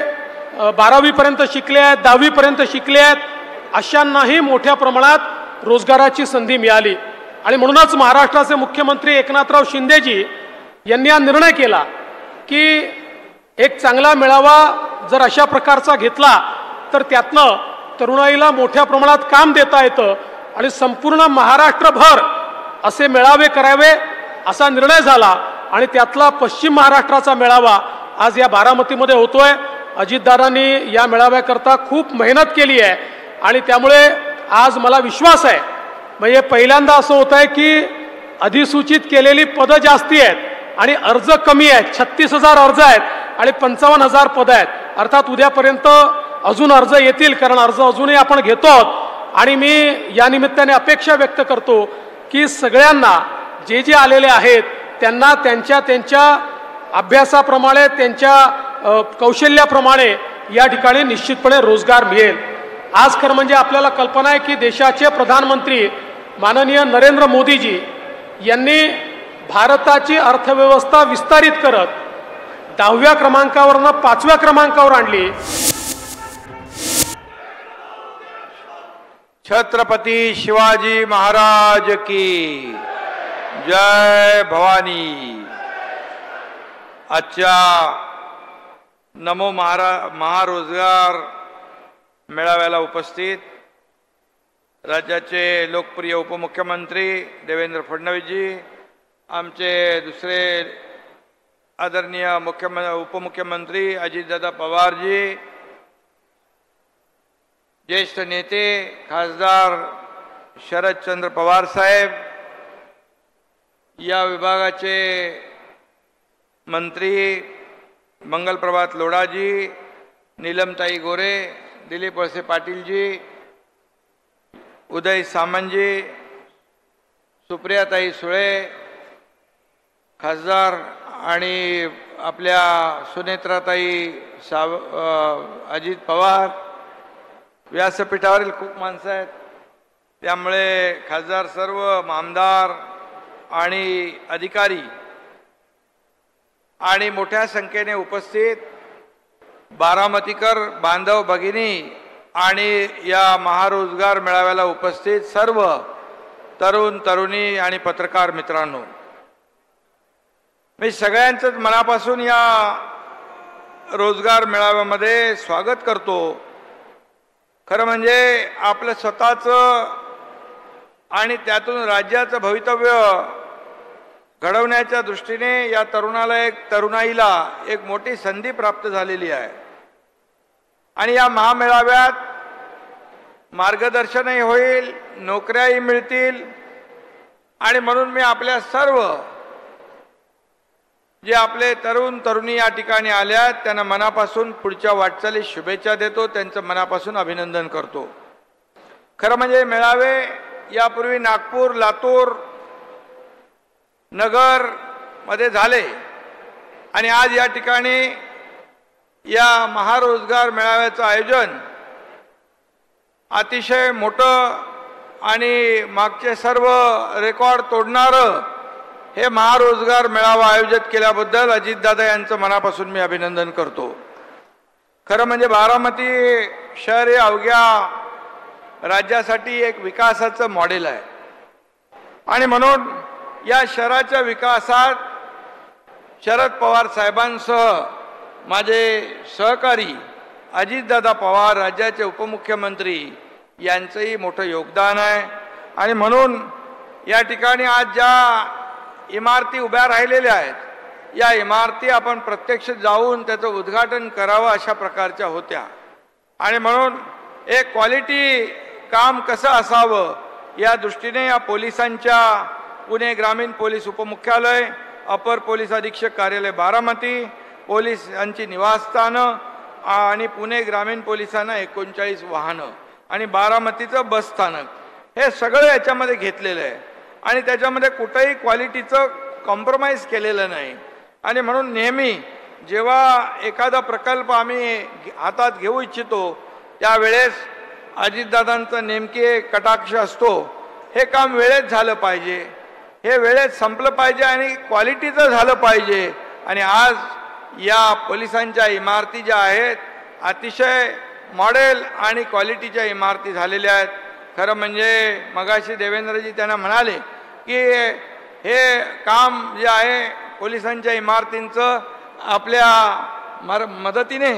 12वीपर्यंत शिकले आहेत, 10वीपर्यंत शिकले आहेत अशांनाही मोठ्या प्रमाणात रोजगाराची संधी मिळाली. आणि म्हणूनच महाराष्ट्राचे मुख्यमंत्री एकनाथराव शिंदेजी यांनी हा निर्णय केला की एक चांगला मेळावा जर अशा प्रकारचा घेतला तर त्यातनं तरुणाईला मोठ्या प्रमाणात काम देता येतं आणि संपूर्ण महाराष्ट्रभर असे मेळावे करावे असा निर्णय झाला. आणि त्यातला पश्चिम महाराष्ट्राचा मेळावा आज या बारामतीमध्ये होतोय. अजितदादांनी या मेळाव्याकरता खूप मेहनत केली आहे आणि त्यामुळे आज मला विश्वास आहे, म्हणजे पहिल्यांदा असं होत आहे की अधिसूचित केलेली पदं जास्ती आहेत आणि अर्ज कमी आहेत. 36,000 अर्ज आहेत आणि 55,000 पदं आहेत. अर्थात उद्यापर्यंत अजून अर्ज येतील, कारण अर्ज अजूनही आपण घेतो आहोत. आणि मी या निमित्ताने अपेक्षा व्यक्त करतो की सगळ्यांना जे जे आलेले आहेत त्यांना त्यांच्या त्यांच्या अभ्यासाप्रमाणे, त्यांच्या कौशल्याप्रमाणे या ठिकाणी निश्चितपणे रोजगार मिळेल. आज खरं म्हणजे आपल्याला कल्पना आहे की देशाचे प्रधानमंत्री माननीय नरेंद्र मोदीजी यांनी भारताची अर्थव्यवस्था विस्तारित करत 10व्या क्रमांकावरनं 5व्या क्रमांकावर आणली. छत्रपती शिवाजी महाराज की जय भवानी. आजच्या नमो महारोजगार मेळाव्याला उपस्थित राज्याचे लोकप्रिय उपमुख्यमंत्री देवेंद्र फडणवीसजी, आमचे दुसरे आदरणीय उपमुख्यमंत्री अजितदादा पवारजी, ज्येष्ठ नेते खासदार शरदचंद्र पवार साहेब, या विभागाचे मंत्री मंगलप्रभात लोढाजी, नीलमताई गोरे, दिलीप वळसे पाटीलजी, उदय सामंतजी, सुप्रियाताई सुळे, खासदार आणि आपल्या सुनेत्राताई अजित पवार, व्यासपीठावरील खूप माणसं आहेत, त्यामुळे खासदार सर्व आमदार आणि अधिकारी आणि मोठ्या संख्येने उपस्थित बारामतीकर बांधव भगिनी आणि या महारोजगार मेळाव्याला उपस्थित सर्व तरुण तरुणी आणि पत्रकार मित्रांनो, मी सगळ्यांचंच मनापासून या रोजगार मेळाव्यामध्ये स्वागत करतो. खरं म्हणजे आपलं स्वतःचं आणि त्यातून राज्याचं भवितव्य घडवण्याच्या दृष्टीने या तरुणाईला एक मोठी संधी प्राप्त झालेली आहे. आणि या महामेळाव्यात मार्गदर्शनही होईल, नोकऱ्याही मिळतील. आणि म्हणून मी आपल्या सर्व जे आपले तरुण तरुणी या ठिकाणी आल्यात त्यांना मनापासून पुढच्या वाटचालीस शुभेच्छा देतो, त्यांचं मनापासून अभिनंदन करतो. खरं म्हणजे मेळावे यापूर्वी नागपूर, लातूर, नगर मध्ये झाले आणि आज या ठिकाणी या महारोजगार मेळाव्याचं आयोजन अतिशय मोठं आणि मागचे सर्व रेकॉर्ड तोडणारं हे महारोजगार मेळावा आयोजित केल्याबद्दल अजितदादा यांचं मनापासून मी अभिनंदन करतो. खरं म्हणजे बारामती शहर हे अवघ्या राज्यासाठी एक विकासाचं मॉडेल आहे आणि म्हणून या शहराच्या विकासात शरद पवार साहेबांसह माझे सहकारी अजितदादा पवार राज्याचे उपमुख्यमंत्री यांचंही मोठं योगदान आहे. आणि म्हणून या ठिकाणी आज ज्या इमारती उभ्या राहिलेल्या आहेत, या इमारती आपण प्रत्यक्ष जाऊन त्याचं उद्घाटन करावं अशा प्रकारच्या होत्या. आणि म्हणून एक क्वालिटी काम कसं असावं या दृष्टीने या पोलिसांच्या पुणे ग्रामीण पोलीस उपमुख्यालय, अपर पोलीस अधीक्षक कार्यालय बारामती, पोलिसांची निवासस्थानं आणि पुणे ग्रामीण पोलिसांना 39 वाहनं आणि बारामतीचं बस स्थानक, हे सगळं याच्यामध्ये घेतलेलं आहे. आणि त्याच्यामध्ये कुठेही क्वालिटीचं कॉम्प्रोमाइज केलेलं नाही. आणि म्हणून नेहमी जेव्हा एखादा प्रकल्प आम्ही हातात घेऊ इच्छितो त्यावेळेस अजितदादांचं नेमके कटाक्ष असतो, हे काम वेळेत झालं पाहिजे, हे वेळेत संपलं पाहिजे आणि क्वालिटीचं झालं पाहिजे. आणि आज या पोलिसांच्या इमारती ज्या आहेत अतिशय मॉडेल आणि क्वालिटीच्या इमारती झालेल्या आहेत. खरं म्हणजे मगाशी देवेंद्रजी त्यांना म्हणाले की हे काम जे आहे पोलिसांच्या इमारतींचं आपल्या मदतीने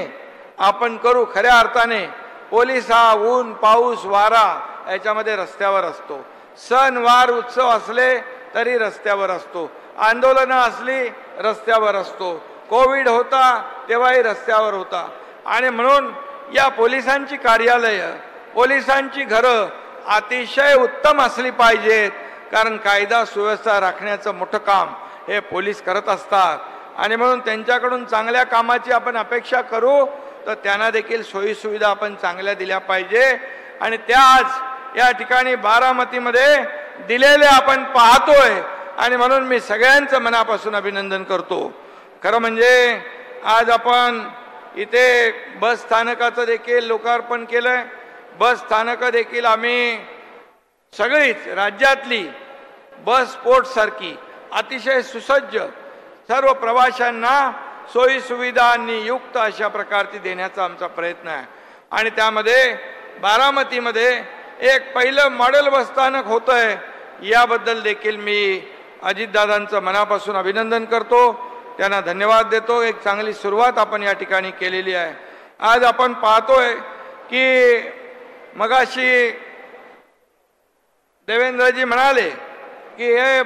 आपण करू. खऱ्या अर्थाने पोलीस हा ऊन पाऊस वारा याच्यामध्ये रस्त्यावर असतो, सण वार उत्सव असले तरी रस्त्यावर असतो, आंदोलनं असली रस्त्यावर असतो, कोविड होता तेव्हाही रस्त्यावर होता. आणि म्हणून या पोलिसांची कार्यालयं, पोलिसांची घरं अतिशय उत्तम असली पाहिजेत, कारण कायदा सुव्यवस्था राखण्याचं मोठं काम हे पोलीस करत असतात. आणि म्हणून त्यांच्याकडून चांगल्या कामाची आपण अपेक्षा करू, तर त्यांना देखील सोयीसुविधा आपण चांगल्या दिल्या पाहिजे. आणि त्या आज या ठिकाणी बारामतीमध्ये दिलेले आपण पाहतोय. आणि म्हणून मी सगळ्यांचं मनापासून अभिनंदन करतो. खरं म्हणजे आज आपण इथे बस स्थानकाचं देखील लोकार्पण केलंय. बस स्थानकं देखील आम्ही सगळीच राज्यातली बस स्पोर्ट सारखी अतिशय सुसज्ज सर्व प्रवाशांना सोयी सुविधांनी युक्त अशा प्रकारची देण्याचा आमचा प्रयत्न आहे. आणि त्यामध्ये बारामतीमध्ये एक पहिलं मॉडेल बसस्थानक होतंय, याबद्दल देखील मी अजितदादांचं मनापासून अभिनंदन करतो, त्यांना धन्यवाद देतो. एक चांगली सुरुवात आपण या ठिकाणी केलेली आहे. आज आपण पाहतोय की मगाशी देवेंद्रजी म्हणाले की हे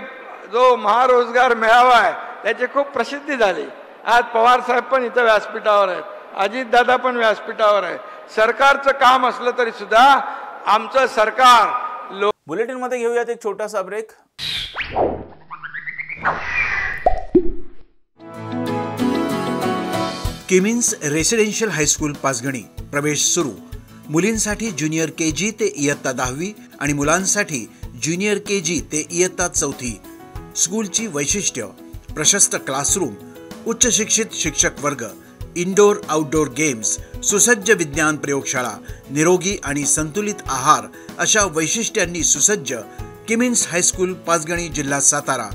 जो महारोजगार मेळावा आहे त्याची खूप प्रसिद्धी झाली. आज पवार साहेब पण इथं व्यासपीठावर आहेत, अजितदादा पण व्यासपीठावर आहे. सरकारचं काम असलं तरी सुद्धा आमचं सरकार बुलेटिनमध्ये घेऊयात एक छोटासा break. Kimmins residential high school Panchgani प्रवेश सुरू. मुलींसाठी ज्युनियर केजी ते इयत्ता 10वी आणि मुलांसाठी ज्युनियर केजी ते इयत्ता 4थी. स्कूलची वैशिष्ट्य: प्रशस्त क्लासरूम, उच्च शिक्षित शिक्षक वर्ग, इंडोर आउटडोर गेम्स, सुसज्ज विज्ञान प्रयोगशाळा, निरोगी आणि संतुलित आहार अशा वैशिष्ट्यांनी सुसज्ज किमिन्स हायस्कूल पाचगणी, जिल्हा सातारा.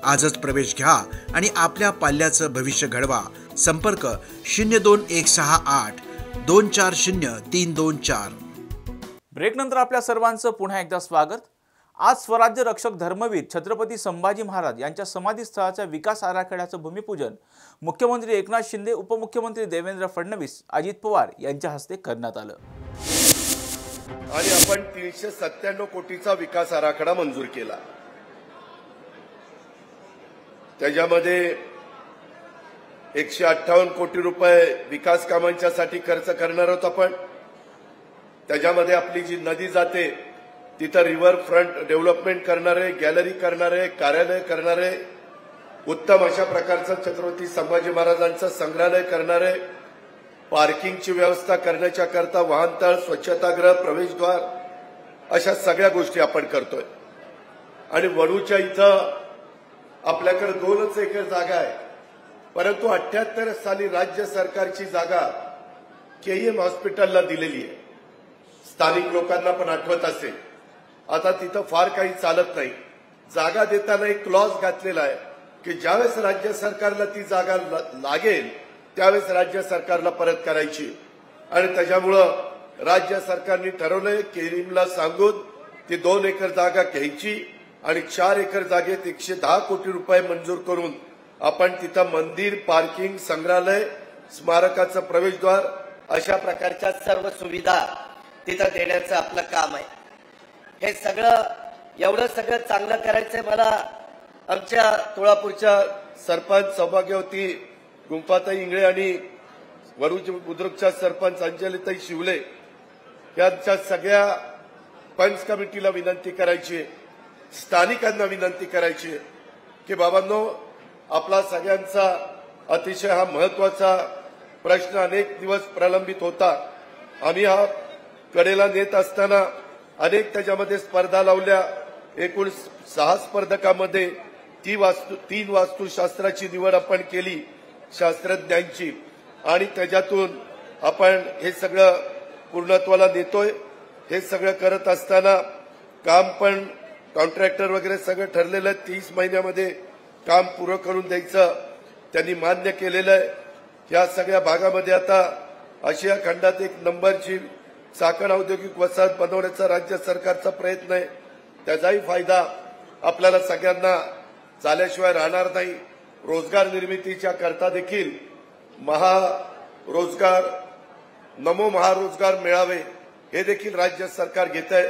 आजच प्रवेश घ्या आणि आपल्या पाल्याचं भविष्य घडवा. संपर्क 02168 240 324. ब्रेकनंतर आपल्या सर्वांचं पुन्हा एकदा स्वागत. आज स्वराज्य रक्षक धर्मवीर छत्रपती संभाजी महाराज यांच्या समाधीस्थळाच्या विकास आराखड्याचं भूमिपूजन मुख्यमंत्री एकनाथ शिंदे, उपमुख्यमंत्री देवेंद्र फडणवीस, अजित पवार यांच्या हस्ते करण्यात आलं. आणि आपण 397 कोटीचा विकास आराखडा मंजूर केला. त्याच्यामध्ये 158 कोटी रुपये विकास कामांच्यासाठी खर्च करणार आहोत आपण. त्याच्यामध्ये आपली जी नदी जाते तिथं रिव्हर फ्रंट डेव्हलपमेंट करणारे, गॅलरी करणारे, कार्यालय करणारे, उत्तम अशा प्रकारचं छत्रपती संभाजी महाराजांचं संग्रहालय करणारे, पार्किंगची व्यवस्था करण्याच्या करता वाहनतळ, स्वच्छतागृह, प्रवेशद्वार अशा सगळ्या गोष्टी आपण करतोय. आणि वडूच्या इथं आपल्याकडे 2 एकर जागा आहे, परंतु 78 साली राज्य सरकारची जागा केईएम हॉस्पिटलला दिलेली आहे. स्थानिक लोकांना पण आठवत असेल. आता तिथं फार काही चालत नाही. जागा देताना एक क्लॉज घातलेला आहे की ज्यावेळेस राज्य सरकारला ती जागा लागेल त्यावेळेस राज्य सरकारला परत करायची. आणि त्याच्यामुळं राज्य सरकारने ठरवलंय केईएमला सांगून ती 2 एकर जागा घ्यायची आणि 4 एकर जागेत 110 कोटी रुपये मंजूर करून आपण तिथं मंदिर, पार्किंग, संग्रहालय, स्मारकाचं प्रवेशद्वार अशा प्रकारच्या सर्व सुविधा तिथं देण्याचं आपलं काम आहे. हे सगळं एवढं सगळं चांगलं करायचंय. मला आमच्या तुळापूरच्या सरपंच सौभाग्यवती गुंफाताई इंगळे आणि वरुड बुद्रुकच्या सरपंच अंजलीताई शिवले यांच्या सगळ्या पंच कमिटीला विनंती करायची, स्थानिकांना विनंती करायची की बाबांनो, आपला सगळ्यांचा अतिशय हा महत्वाचा प्रश्न अनेक दिवस प्रलंबित होता. आम्ही हा कडेला नेत असताना अनेक त्याच्यामध्ये स्पर्धा लावल्या. एकूण 6 स्पर्धकांमध्ये 3 वास्तुशास्त्राची निवड आपण केली, शास्त्रज्ञांची, आणि त्याच्यातून आपण हे सगळं पूर्णत्वाला नेतोय. हे सगळं करत असताना काम पण कॉन्ट्रॅक्टर वगैरे सगळं ठरलेलं आहे. 30 महिन्यामध्ये काम पुरं करून द्यायचं त्यांनी मान्य केलेलं आहे. या सगळ्या भागामध्ये आता आशिया खंडात 1 नंबरची चाकण औद्योगिक वसाहत बनवण्याचा राज्य सरकारचा प्रयत्न आहे. त्याचाही फायदा आपल्याला सगळ्यांना झाल्याशिवाय राहणार नाही. रोजगार निर्मितीच्या करता देखील महारोजगार, नमो महारोजगार मेळावे हे देखील राज्य सरकार घेत आहे.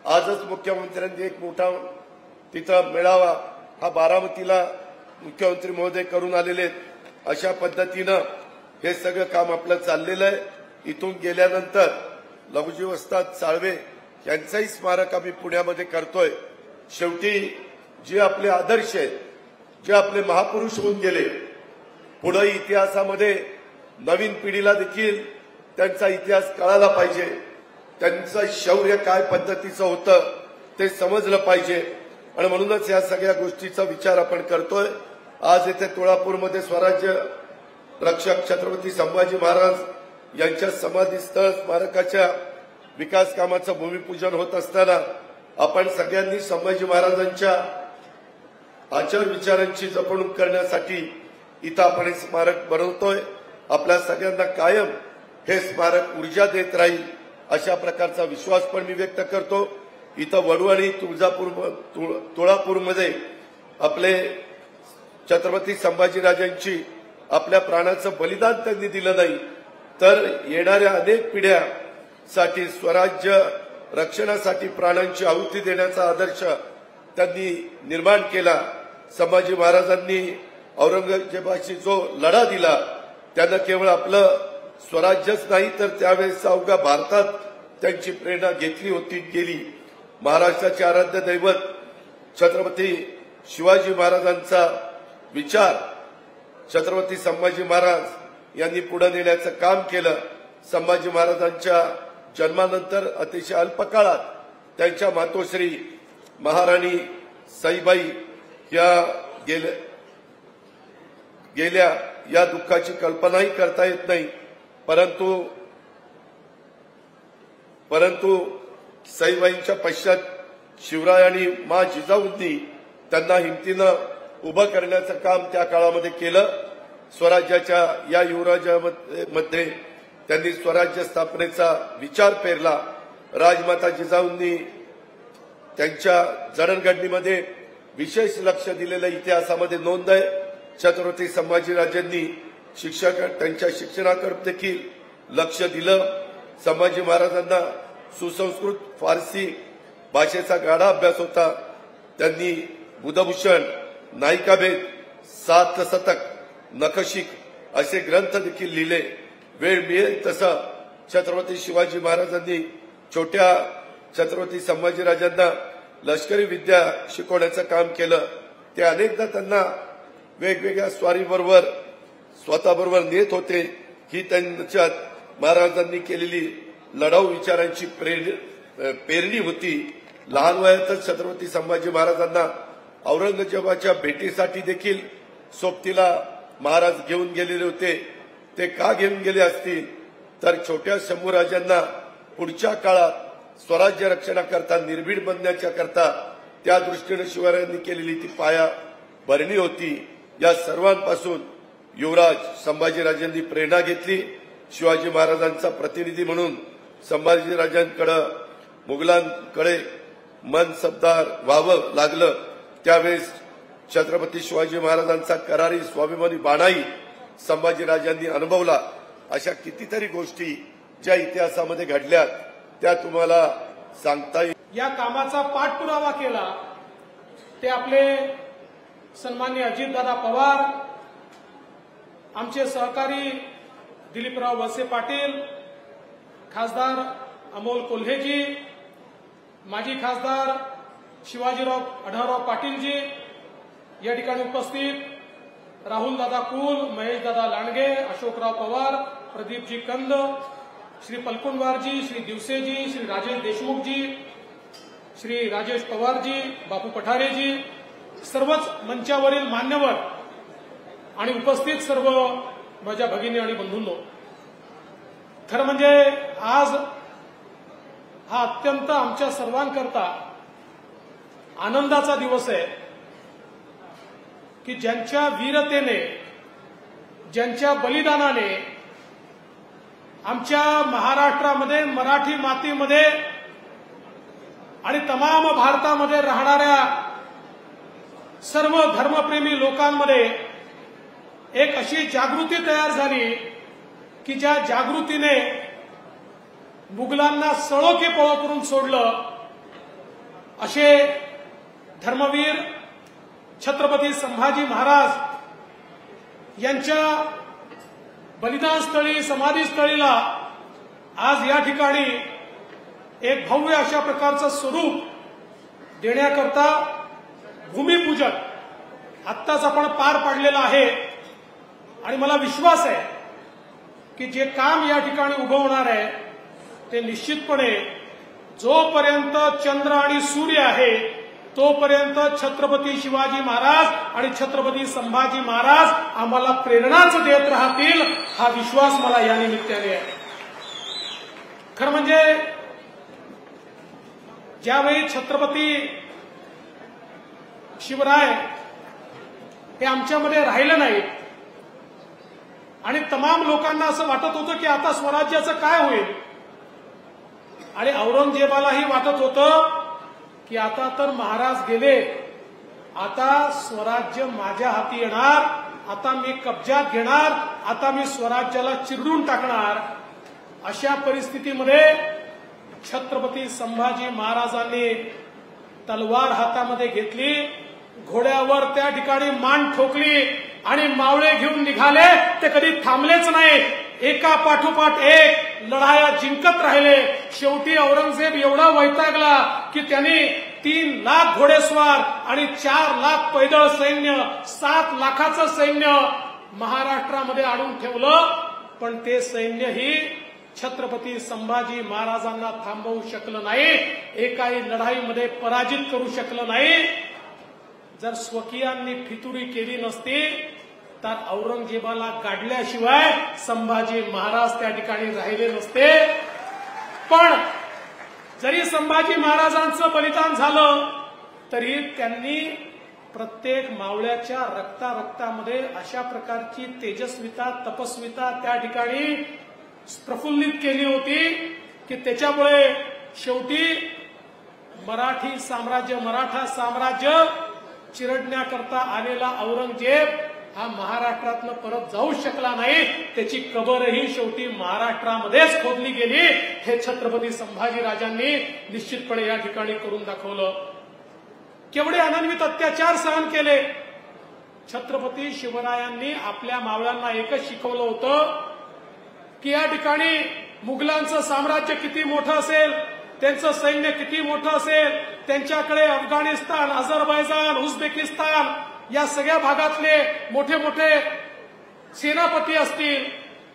आजच मुख्यमंत्र्यांनी एक मोठा तिथं मेळावा हा बारामतीला मुख्यमंत्री महोदय करून आलेले आहेत. अशा पद्धतीनं हे सगळं काम आपलं चाललेलं आहे. इथून गेल्यानंतर लघुजी वस्ताद साळवे यांचंही स्मारक आम्ही पुण्यामध्ये करतोय. शेवटी जे आपले आदर्श आहेत, जे आपले महापुरुष होऊन गेले, पुढे इतिहासामध्ये नवीन पिढीला देखील त्यांचा इतिहास कळायला पाहिजे. त्यांचं शौर्य काय पद्धतीचं होतं ते समजलं पाहिजे. आणि म्हणूनच या सगळ्या गोष्टीचा विचार आपण करतोय. आज येथे तुळापूरमध्ये स्वराज्य रक्षक छत्रपती संभाजी महाराज यांच्या समाधीस्थळ स्मारकाच्या विकास कामाचं भूमिपूजन होत असताना आपण सगळ्यांनी संभाजी महाराजांच्या आचार विचारांची जपणूक करण्यासाठी इथं आपण हे स्मारक बनवतोय. आपल्या सगळ्यांना कायम हे स्मारक ऊर्जा देत राहील अशा प्रकारचा विश्वास पण मी व्यक्त करतो. इथं वडू आणि तुळापूरमध्ये आपले छत्रपती संभाजीराजांची आपल्या प्राणाचं बलिदान त्यांनी दिलं नाही, तर येणाऱ्या अनेक पिढ्यासाठी स्वराज्य रक्षणासाठी प्राणांची आहुती देण्याचा आदर्श त्यांनी निर्माण केला. संभाजी महाराजांनी औरंगजेबाशी जो लढा दिला त्यानं केवळ आपलं स्वराज्यच नाही तर त्यावेळेस अवघ्या भारतात त्यांची प्रेरणा घेतली होती गेली. महाराष्ट्राचे आराध्य दैवत छत्रपती शिवाजी महाराजांचा विचार छत्रपती संभाजी महाराज यांनी पुढे नेण्याचं काम केलं. संभाजी महाराजांच्या जन्मानंतर अतिशय अल्प काळात त्यांच्या मातोश्री महाराणी सईबाई या गेल्या या दुःखाची कल्पनाही करता येत नाही. परंतु सईबाईंच्या पश्चात शिवराय आणि मा जिजाऊंनी त्यांना हिमतीनं उभं करण्याचं काम त्या काळामध्ये केलं. स्वराज्याच्या या युवराजामध्ये त्यांनी स्वराज्य स्थापनेचा विचार पेरला. राजमाता जिजाऊंनी त्यांच्या जडणघडणीमध्ये विशेष लक्ष दिलेलं इतिहासामध्ये नोंद आहे. छत्रपती संभाजीराजांनी त्यांच्या शिक्षणाकडे देखील लक्ष दिलं. संभाजी महाराजांना सुसंस्कृत फारसी भाषेचा गाढा अभ्यास होता. त्यांनी बुधभूषण, नायिकाभेद, सात शतक, नखशिक असे ग्रंथ देखील लिहिले. वेळ मिळेल तसं छत्रपती शिवाजी महाराजांनी छोट्या छत्रपती संभाजीराजांना लष्करी विद्या शिकवण्याचं काम केलं. ते अनेकदा त्यांना वेगवेगळ्या स्वारीबरोबर स्वतःबरोबर नेत होते. ही त्यांच्यात महाराजांनी केलेली लढाऊ विचारांची पेरणी होती. लहान वयातच छत्रपती संभाजी महाराजांना औरंगजेबाच्या भेटीसाठी देखील सोबतीला महाराज घेऊन गेलेले होते. ते का घेऊन गेले असतील तर छोट्या शंभूराजांना पुढच्या काळात स्वराज्य रक्षणाकरता निर्भीड बनण्याच्या करता त्या दृष्टीने शिवरायांनी केलेली ती पायाभरणी होती. या सर्वांपासून युवराज संभाजीराजांनी प्रेरणा घेतली. शिवाजी महाराजांचा प्रतिनिधी म्हणून संभाजीराजांकडे मुघलांकडे मनसबदार व्हावं लागलं. त्यावेळेस छत्रपती शिवाजी महाराजांचा करारी स्वाभिमानी बाणाही संभाजीराजांनी अनुभवला. अशा कितीतरी गोष्टी ज्या इतिहासामध्ये घडल्यात त्या तुम्हाला सांगता येईल. या कामाचा पाठपुरावा केला ते आपले सन्माननीय अजितदादा पवार, आमचे सहकारी दिलीपराव वळसे पाटील, खासदार अमोल कोल्हेजी, माजी खासदार शिवाजीराव आढळराव पाटीलजी, या ठिकाणी उपस्थित राहुलदादा कुल, महेशदादा लांडगे, अशोकराव पवार, प्रदीपजी कंद, श्री पलकुंडवारजी, श्री दिवसेजी, श्री राजेश देशमुखजी, श्री राजेश पवारजी, बापू पठारेजी, सर्वच मंचावरील मान्यवर आणि उपस्थित सर्व माझ्या भगिनी आणि बंधूंनो, खरं म्हणजे आज हा अत्यंत आमच्या सर्वांकरता आनंदाचा दिवस आहे की ज्यांच्या वीरतेने, ज्यांच्या बलिदानाने आमच्या महाराष्ट्रामध्ये, मराठी मातीमध्ये आणि तमाम भारतामध्ये राहणाऱ्या सर्व धर्मप्रेमी लोकांमध्ये एक अशी जागृती तयार झाली की ज्या जागृतीने मुघलांना सळोके पळो करून सोडलं. असे धर्मवीर छत्रपती संभाजी महाराज यांच्या बलिदानस्थळी, समाधीस्थळीला आज या ठिकाणी एक भव्य अशा प्रकारचं स्वरूप देण्याकरता भूमिपूजन आत्ताच आपण पार पाडलेलं आहे. आणि मला विश्वास आहे की जे काम या ठिकाणी उभं होणार आहे ते निश्चितपणे जोपर्यंत चंद्र आणि सूर्य आहे तोपर्यंत छत्रपती शिवाजी महाराज आणि छत्रपती संभाजी महाराज आम्हाला प्रेरणाच देत राहतील, हा विश्वास मला या निमित्ताने आहे. खरं म्हणजे ज्यावेळी छत्रपती शिवराय हे आमच्यामध्ये राहिलं नाही आणि तमाम लोकांना असं वाटत होतं की आता स्वराज्याचं काय होईल, आणि औरंगजेबालाही वाटत होतं की आता तर महाराज गेले, आता स्वराज्य माझ्या हाती येणार, आता मी कब्जात घेणार, आता मी स्वराज्याला चिरडून टाकणार. अशा परिस्थितीमध्ये छत्रपती संभाजी महाराजांनी तलवार हातामध्ये घेतली, घोड्यावर त्या ठिकाणी मान ठोकली आणि मावळे घेऊन निघाले. ते कधी थांबलेच नाही, एका पाठोपाठ एक लढाया जिंकत राहिले. शेवटी औरंगजेब एवढा वैतागला की त्यांनी 3 लाख घोडेस्वार आणि 4 लाख पैदळ सैन्य, 7 लाखाचं सैन्य महाराष्ट्रामध्ये आणून ठेवलं. पण ते सैन्यही छत्रपती संभाजी महाराजांना थांबवू शकलं नाही, एकाही लढाईमध्ये पराजित करू शकलं नाही. जर स्वकीयांनी फितुरी केली नसती तर औरंगजेबाला गाडल्याशिवाय संभाजी महाराज त्या ठिकाणी राहिले नसते. पण जरी संभाजी महाराजांचं बलिदान झालं तरी त्यांनी प्रत्येक मावळ्याच्या रक्तामध्ये अशा प्रकारची तेजस्विता, तपस्विता त्या ठिकाणी प्रफुल्लित केली होती की त्याच्यामुळे शेवटी मराठा साम्राज्य चिरडण्याकरता आलेला औरंगजेब हा महाराष्ट्रातनं परत जाऊ शकला नाही. त्याची कबरही शेवटी महाराष्ट्रामध्येच खोदली गेली. हे छत्रपती संभाजीराजांनी निश्चितपणे या ठिकाणी करून दाखवलं. केवढे अनन्वित अत्याचार सहन केले. छत्रपती शिवरायांनी आपल्या मावळ्यांना एकच शिकवलं होतं की या ठिकाणी मुघलांचं साम्राज्य किती मोठं असेल, त्यांचं सैन्य किती मोठं असेल, त्यांच्याकडे अफगाणिस्तान, अझरबैजान, उझबेकिस्तान या सगळ्या भागातले मोठे मोठे सेनापती असतील,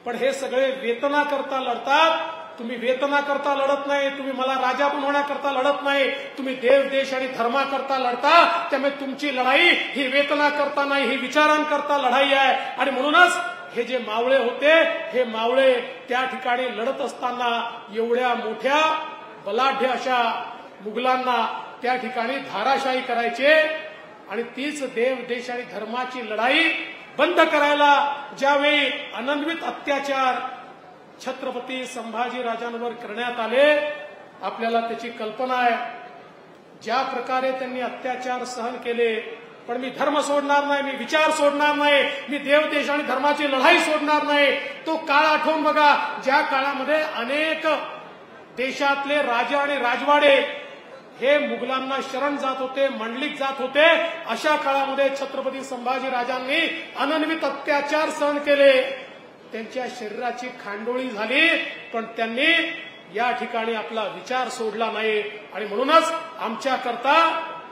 पण हे सगळे वेतनाकरता लढतात. तुम्ही वेतनाकरता लढत नाही, तुम्ही मला राजा बनवण्याकरता लढत नाही, तुम्ही देव, देश आणि धर्माकरता लढता. त्यामुळे तुमची लढाई ही वेतनाकरता नाही, ही विचारांकरता लढाई आहे. आणि म्हणूनच हे जे मावळे होते, हे मावळे त्या ठिकाणी लढत असताना एवढ्या मोठ्या बलाढ्य अशा मुघलांना त्या ठिकाणी धाराशाही करायचे. आणि तीच देव, देश आणि धर्माची लढाई बंद करायला ज्यावेळी अनन्वित अत्याचार छत्रपती संभाजीराजांवर करण्यात आले, आपल्याला त्याची कल्पना आहे. ज्या प्रकारे त्यांनी अत्याचार सहन केले, पण मी धर्म सोडणार नाही, मी विचार सोडणार नाही, मी देव, देश आणि धर्माची लढाई सोडणार नाही. तो काळ आठवून बघा, ज्या काळामध्ये अनेक देशातले राजा आणि राजवाडे हे मुघलांना शरण जात होते, मंडलिक जात होते. अशा काळामध्ये छत्रपती संभाजीराजांनी अनन्वित अत्याचार सहन केले. त्यांच्या शरीराची खांडोळी झाली, पण त्यांनी या ठिकाणी आपला विचार सोडला नाही. आणि म्हणूनच आमच्याकरता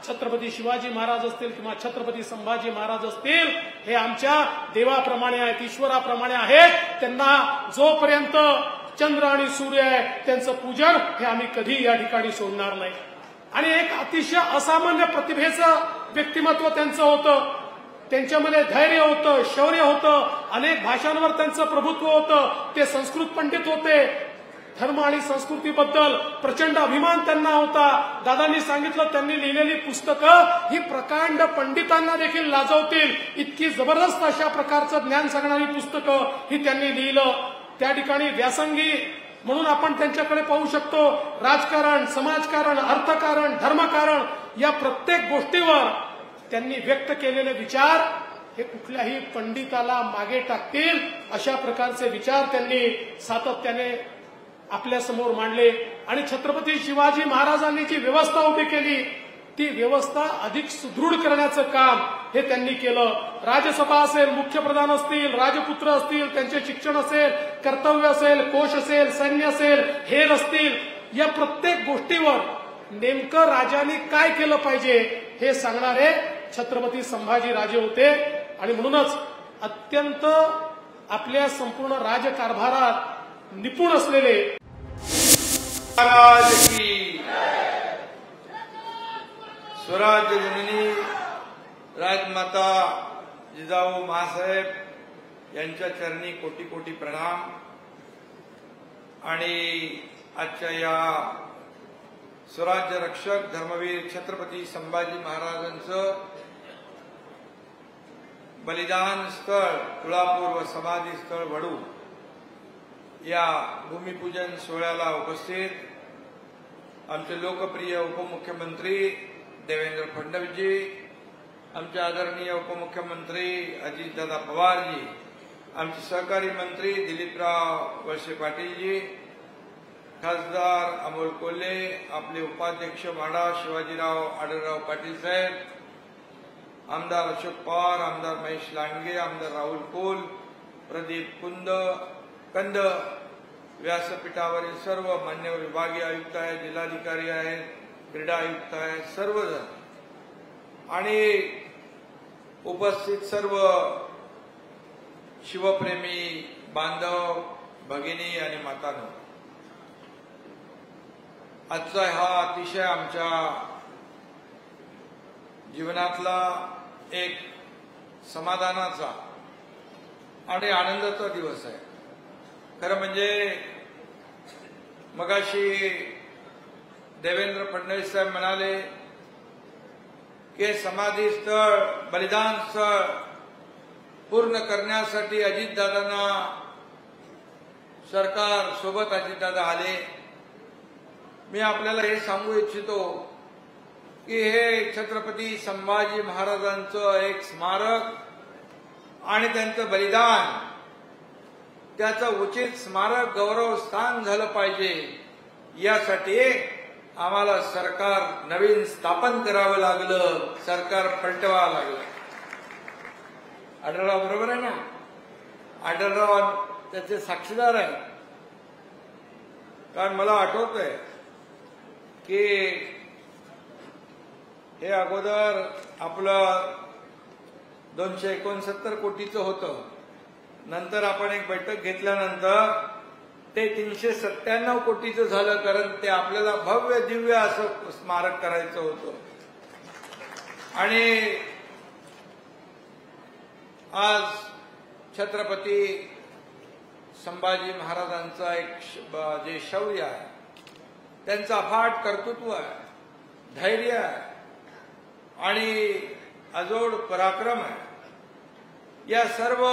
छत्रपती शिवाजी महाराज असतील किंवा छत्रपती संभाजी महाराज असतील, हे आमच्या देवाप्रमाणे आहेत, ईश्वराप्रमाणे आहेत. त्यांना जोपर्यंत चंद्र आणि सूर्य आहे त्यांचं पूजन हे आम्ही कधी या ठिकाणी सोडणार नाही. आणि एक अतिशय असामान्य प्रतिभेचं व्यक्तिमत्व त्यांचं होतं. त्यांच्यामध्ये धैर्य होतं, शौर्य होतं, अनेक भाषांवर त्यांचं प्रभुत्व होतं. ते संस्कृत पंडित होते. धर्म आणि संस्कृतीबद्दल प्रचंड अभिमान त्यांना होता. दादांनी सांगितलं, त्यांनी लिहिलेली पुस्तकं ही प्रकांड पंडितांना देखील लाजवतील, इतकी जबरदस्त अशा प्रकारचं ज्ञान सांगणारी पुस्तकं ही त्यांनी लिहिलं. त्या ठिकाणी व्यासंगी म्हणून आपण त्यांच्याकडे पाहू शकतो. राजकारण, समाजकारण, अर्थकारण, धर्मकारण या प्रत्येक गोष्टीवर त्यांनी व्यक्त केलेले विचार हे कुठल्याही पंडिताला मागे टाकतील अशा प्रकारचे विचार त्यांनी सातत्याने आपल्या समोर मांडले. आणि छत्रपती शिवाजी महाराजांनी जी व्यवस्था उभी केली, ती व्यवस्था अधिक सुदृढ करण्याचं काम हे त्यांनी केलं. राजसभा असेल, मुख्यप्रधान असतील, राजपुत्र असतील, त्यांचे शिक्षण असेल, कर्तव्य असेल, कोश असेल, सैन्य असेल, हेर असतील, या प्रत्येक गोष्टीवर नेमकं राजांनी काय केलं पाहिजे हे सांगणारे छत्रपती संभाजी राजे होते. आणि म्हणूनच अत्यंत आपल्या संपूर्ण राजकारभारात निपुण असलेले महाराज की स्वराज्य जननी राजमाता जिजाऊ महासाहेब यांच्या चरणी कोटी कोटी प्रणाम. आणि आजच्या या स्वराज्य रक्षक धर्मवीर छत्रपती संभाजी महाराजांचं बलिदान स्थळ तुळापूर व समाधी स्थळ वडू या भूमिपूजन सोहळ्याला उपस्थित आमचे लोकप्रिय उपमुख्यमंत्री देवेंद्र फडणवीसजी, आमचे आदरणीय उपमुख्यमंत्री अजितदादा पवारजी, आमचे सहकारी मंत्री दिलीपराव वळसे पाटीलजी, खासदार अमोल कोल्हे, आपले उपाध्यक्ष माडा शिवाजीराव आढळराव पाटील साहेब, आमदार अशोक पवार, आमदार महेश लांडगे, आमदार राहुल कोल, प्रदीप कंद, व्यासपीठावरील सर्व मान्यवर विभागीय आयुक्त आहेत, जिल्हाधिकारी आहेत, क्रीडा आयुक्त आहेत, सर्वजण आणि उपस्थित सर्व शिवप्रेमी बांधव, भगिनी आणि मातांनो, आजचा हा अतिशय आमच्या जीवनातला एक समाधानाचा आणि आनंदाचा दिवस आहे. खरं म्हणजे मगाशी देवेंद्र फडणवीस साहेब म्हणाले की समाधी स्थळ, बलिदान स्थळ पूर्ण करण्यासाठी अजितदादांना सरकार सोबत अजितदादा आले. मी आपल्याला हे सांगू इच्छितो की हे छत्रपती संभाजी महाराजांचं एक स्मारक आणि त्यांचं बलिदान, त्याचं उचित स्मारक गौरव स्थान झालं पाहिजे, यासाठी आम्हाला सरकार नवीन स्थापन करावं लागलं, सरकार पलटवावं लागलं. आढळराव बरोबर आहे ना? आढळराव त्याचे साक्षीदार आहे. कारण मला आठवतंय की हे अगोदर आपलं 269 कोटीचं होतं, नंतर आपण एक बैठक घेतल्यानंतर ते 397 कोटीचं झालं, कारण ते आपल्याला भव्य दिव्य असं स्मारक करायचं होतं. आणि आज छत्रपती संभाजी महाराजांचा एक जे शौर्य आहे, त्यांचं अफाट कर्तृत्व आहे, धैर्य आहे आणि अजोड पराक्रम आहे, या सर्व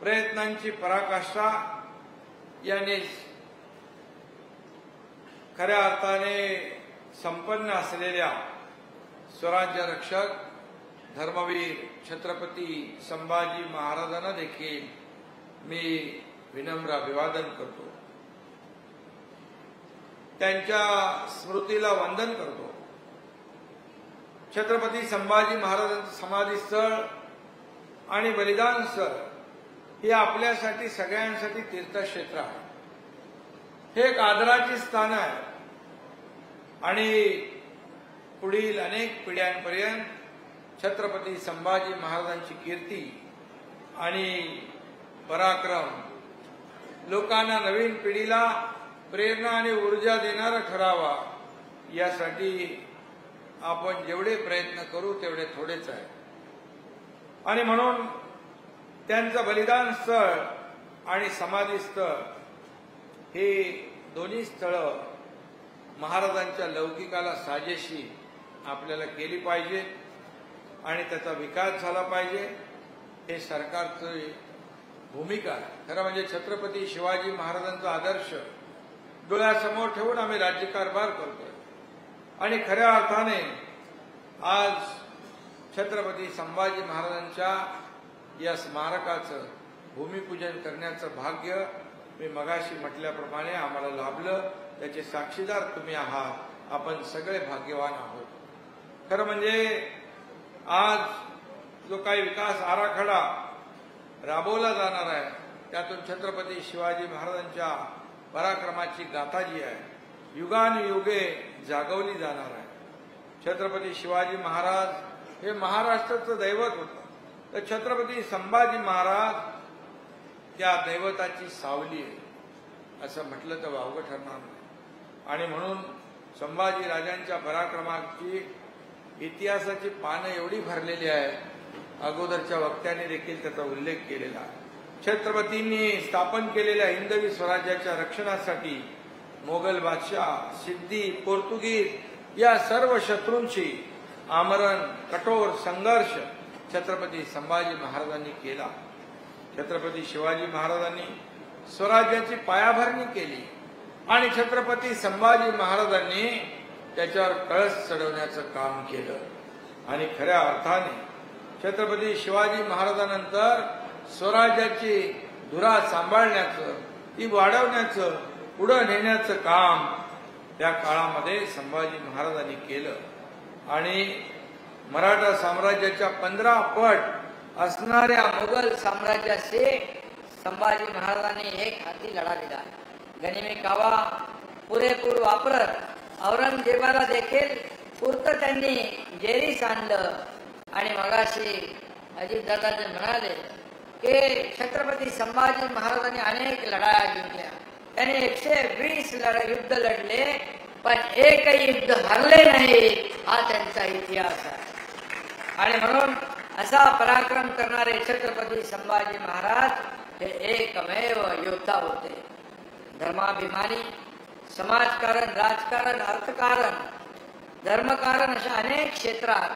प्रयत्नांची पराकाष्ठा याने खऱ्या अर्थाने संपन्न असलेल्या स्वराज्य रक्षक धर्मवीर छत्रपती संभाजी महाराजांना देखील मी विनम्र अभिवादन करतो, त्यांच्या स्मृतीला वंदन करतो. छत्रपती संभाजी महाराजांचं समाधी स्थळ आणि बलिदान स्थळ हे आपल्यासाठी सगळ्यांसाठी तीर्थक्षेत्र आहे. हे एक आदराची स्थान आहे आणि पुढील अनेक पिढ्यांपर्यंत छत्रपती संभाजी महाराजांची कीर्ती आणि पराक्रम लोकांना, नवीन पिढीला प्रेरणा आणि ऊर्जा देणारा ठरावा, यासाठी आपण जेवढे प्रयत्न करू तेवढे थोडेच आहे. आणि म्हणून त्यांचं बलिदान स्थळ आणि समाधी स्थळ हे दोन्ही स्थळं महाराजांच्या लौकिकाला साजेशी आपल्याला केली पाहिजे आणि त्याचा विकास झाला पाहिजे, हे सरकारची भूमिका आहे. खरं म्हणजे छत्रपती शिवाजी महाराजांचा आदर्श डोळ्यासमोर ठेवून आम्ही राज्यकारभार करतोय आणि खऱ्या अर्थाने आज छत्रपती संभाजी महाराजांच्या या स्मारकाचं भूमिपूजन करण्याचं भाग्य मी मगाशी म्हटल्याप्रमाणे आम्हाला लाभलं. त्याचे साक्षीदार तुम्ही आहात, आपण सगळे भाग्यवान आहोत. खरं म्हणजे आज जो काही विकास आराखडा राबवला जाणार आहे, त्यातून छत्रपती शिवाजी महाराजांच्या पराक्रमाची गाथा जी आहे युगानुयुगे जागवली जाणार आहे. छत्रपती शिवाजी महाराज हे महाराष्ट्राचं दैवत होतं, तर छत्रपती संभाजी महाराज त्या दैवताची सावली आहे असं म्हटलं तर वावगं ठरणार नाही. आणि म्हणून संभाजी राजांच्या पराक्रमाची इतिहासाची पानं एवढी भरलेली आहे, अगोदरच्या वक्त्याने देखील त्याचा उल्लेख केलेला आहे. छत्रपतींनी स्थापन केलेल्या हिंदवी स्वराज्याच्या रक्षणासाठी मोगल बादशाह, सिद्धी, पोर्तुगीज या सर्व शत्रूंशी आमरण, कठोर संघर्ष छत्रपती संभाजी महाराजांनी केला. छत्रपती शिवाजी महाराजांनी स्वराज्याची पायाभरणी केली आणि छत्रपती संभाजी महाराजांनी त्याच्यावर कळस चढवण्याचं काम केलं आणि खऱ्या अर्थाने छत्रपती शिवाजी महाराजांनंतर स्वराज्याची धुरा सांभाळण्याचं, ती वाढवण्याचं, पुढं नेण्याचं काम त्या काळामध्ये संभाजी महाराजांनी केलं आणि मराठा साम्राज्याच्या 15 पट असणाऱ्या मुघल साम्राज्याशी संभाजी महाराजांनी एक हाती लढा दिला. गनिमी कावा पुरेपूर वापरत औरंगजेबाला देखील पुरतं त्यांनी जेरीस आणलं आणि मगाशी अजितदादा जे म्हणाले की छत्रपती संभाजी महाराजांनी अनेक लढाया जिंकल्या, त्यांनी 120 युद्ध लढले पण एकही युद्ध हरले नाही, हा त्यांचा इतिहास आहे. आणि म्हणून असा पराक्रम करणारे छत्रपती संभाजी महाराज हे एकमेव योद्धा होते. धर्माभिमानी, समाजकारण, राजकारण, अर्थकारण, धर्मकारण अशा अनेक क्षेत्रात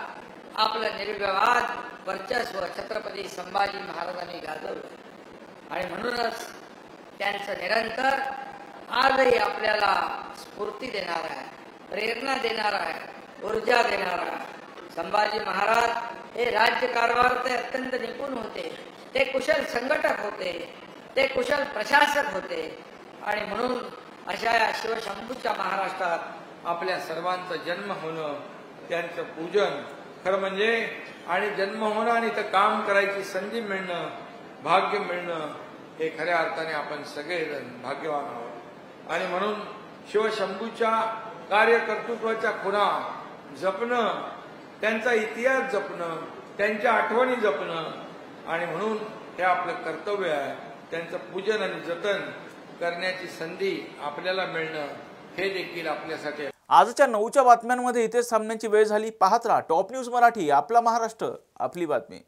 आपलं निर्विवाद वर्चस्व छत्रपती संभाजी महाराजांनी गाजवलं आणि म्हणूनच त्यांचं निरंतर आजही आपल्याला स्फूर्ती देणार आहे, प्रेरणा देणार आहे, ऊर्जा देणार आहे. संभाजी महाराज हे राज्यकारभारात अत्यंत निपुण होते, ते कुशल संघटक होते, ते कुशल प्रशासक होते आणि म्हणून अशा या शिवशंभूच्या महाराष्ट्रात आपल्या सर्वांचा जन्म होणं, त्यांचं पूजन खरं म्हणजे आणि जन्म होणं आणि इथं काम करायची संधी मिळणं, भाग्य मिळणं हे खऱ्या अर्थाने आपण सगळेजण भाग्यवान आहोत. आणि म्हणून शिवशंभूच्या कार्यकर्तृत्वाच्या खुणा जपणं, त्यांचा इतिहास जपणं, त्यांच्या आठवणी जपणं आणि म्हणून हे आपलं कर्तव्य आहे. त्यांचं पूजन आणि जतन करण्याची संधी आपल्याला मिळणं हे देखील आपल्यासाठी. आजच्या 9च्या बातम्यांमध्ये इथेच थांबण्याची वेळ झाली. पाहत राहा टॉप न्यूज मराठी, आपला महाराष्ट्र, आपली बातमी.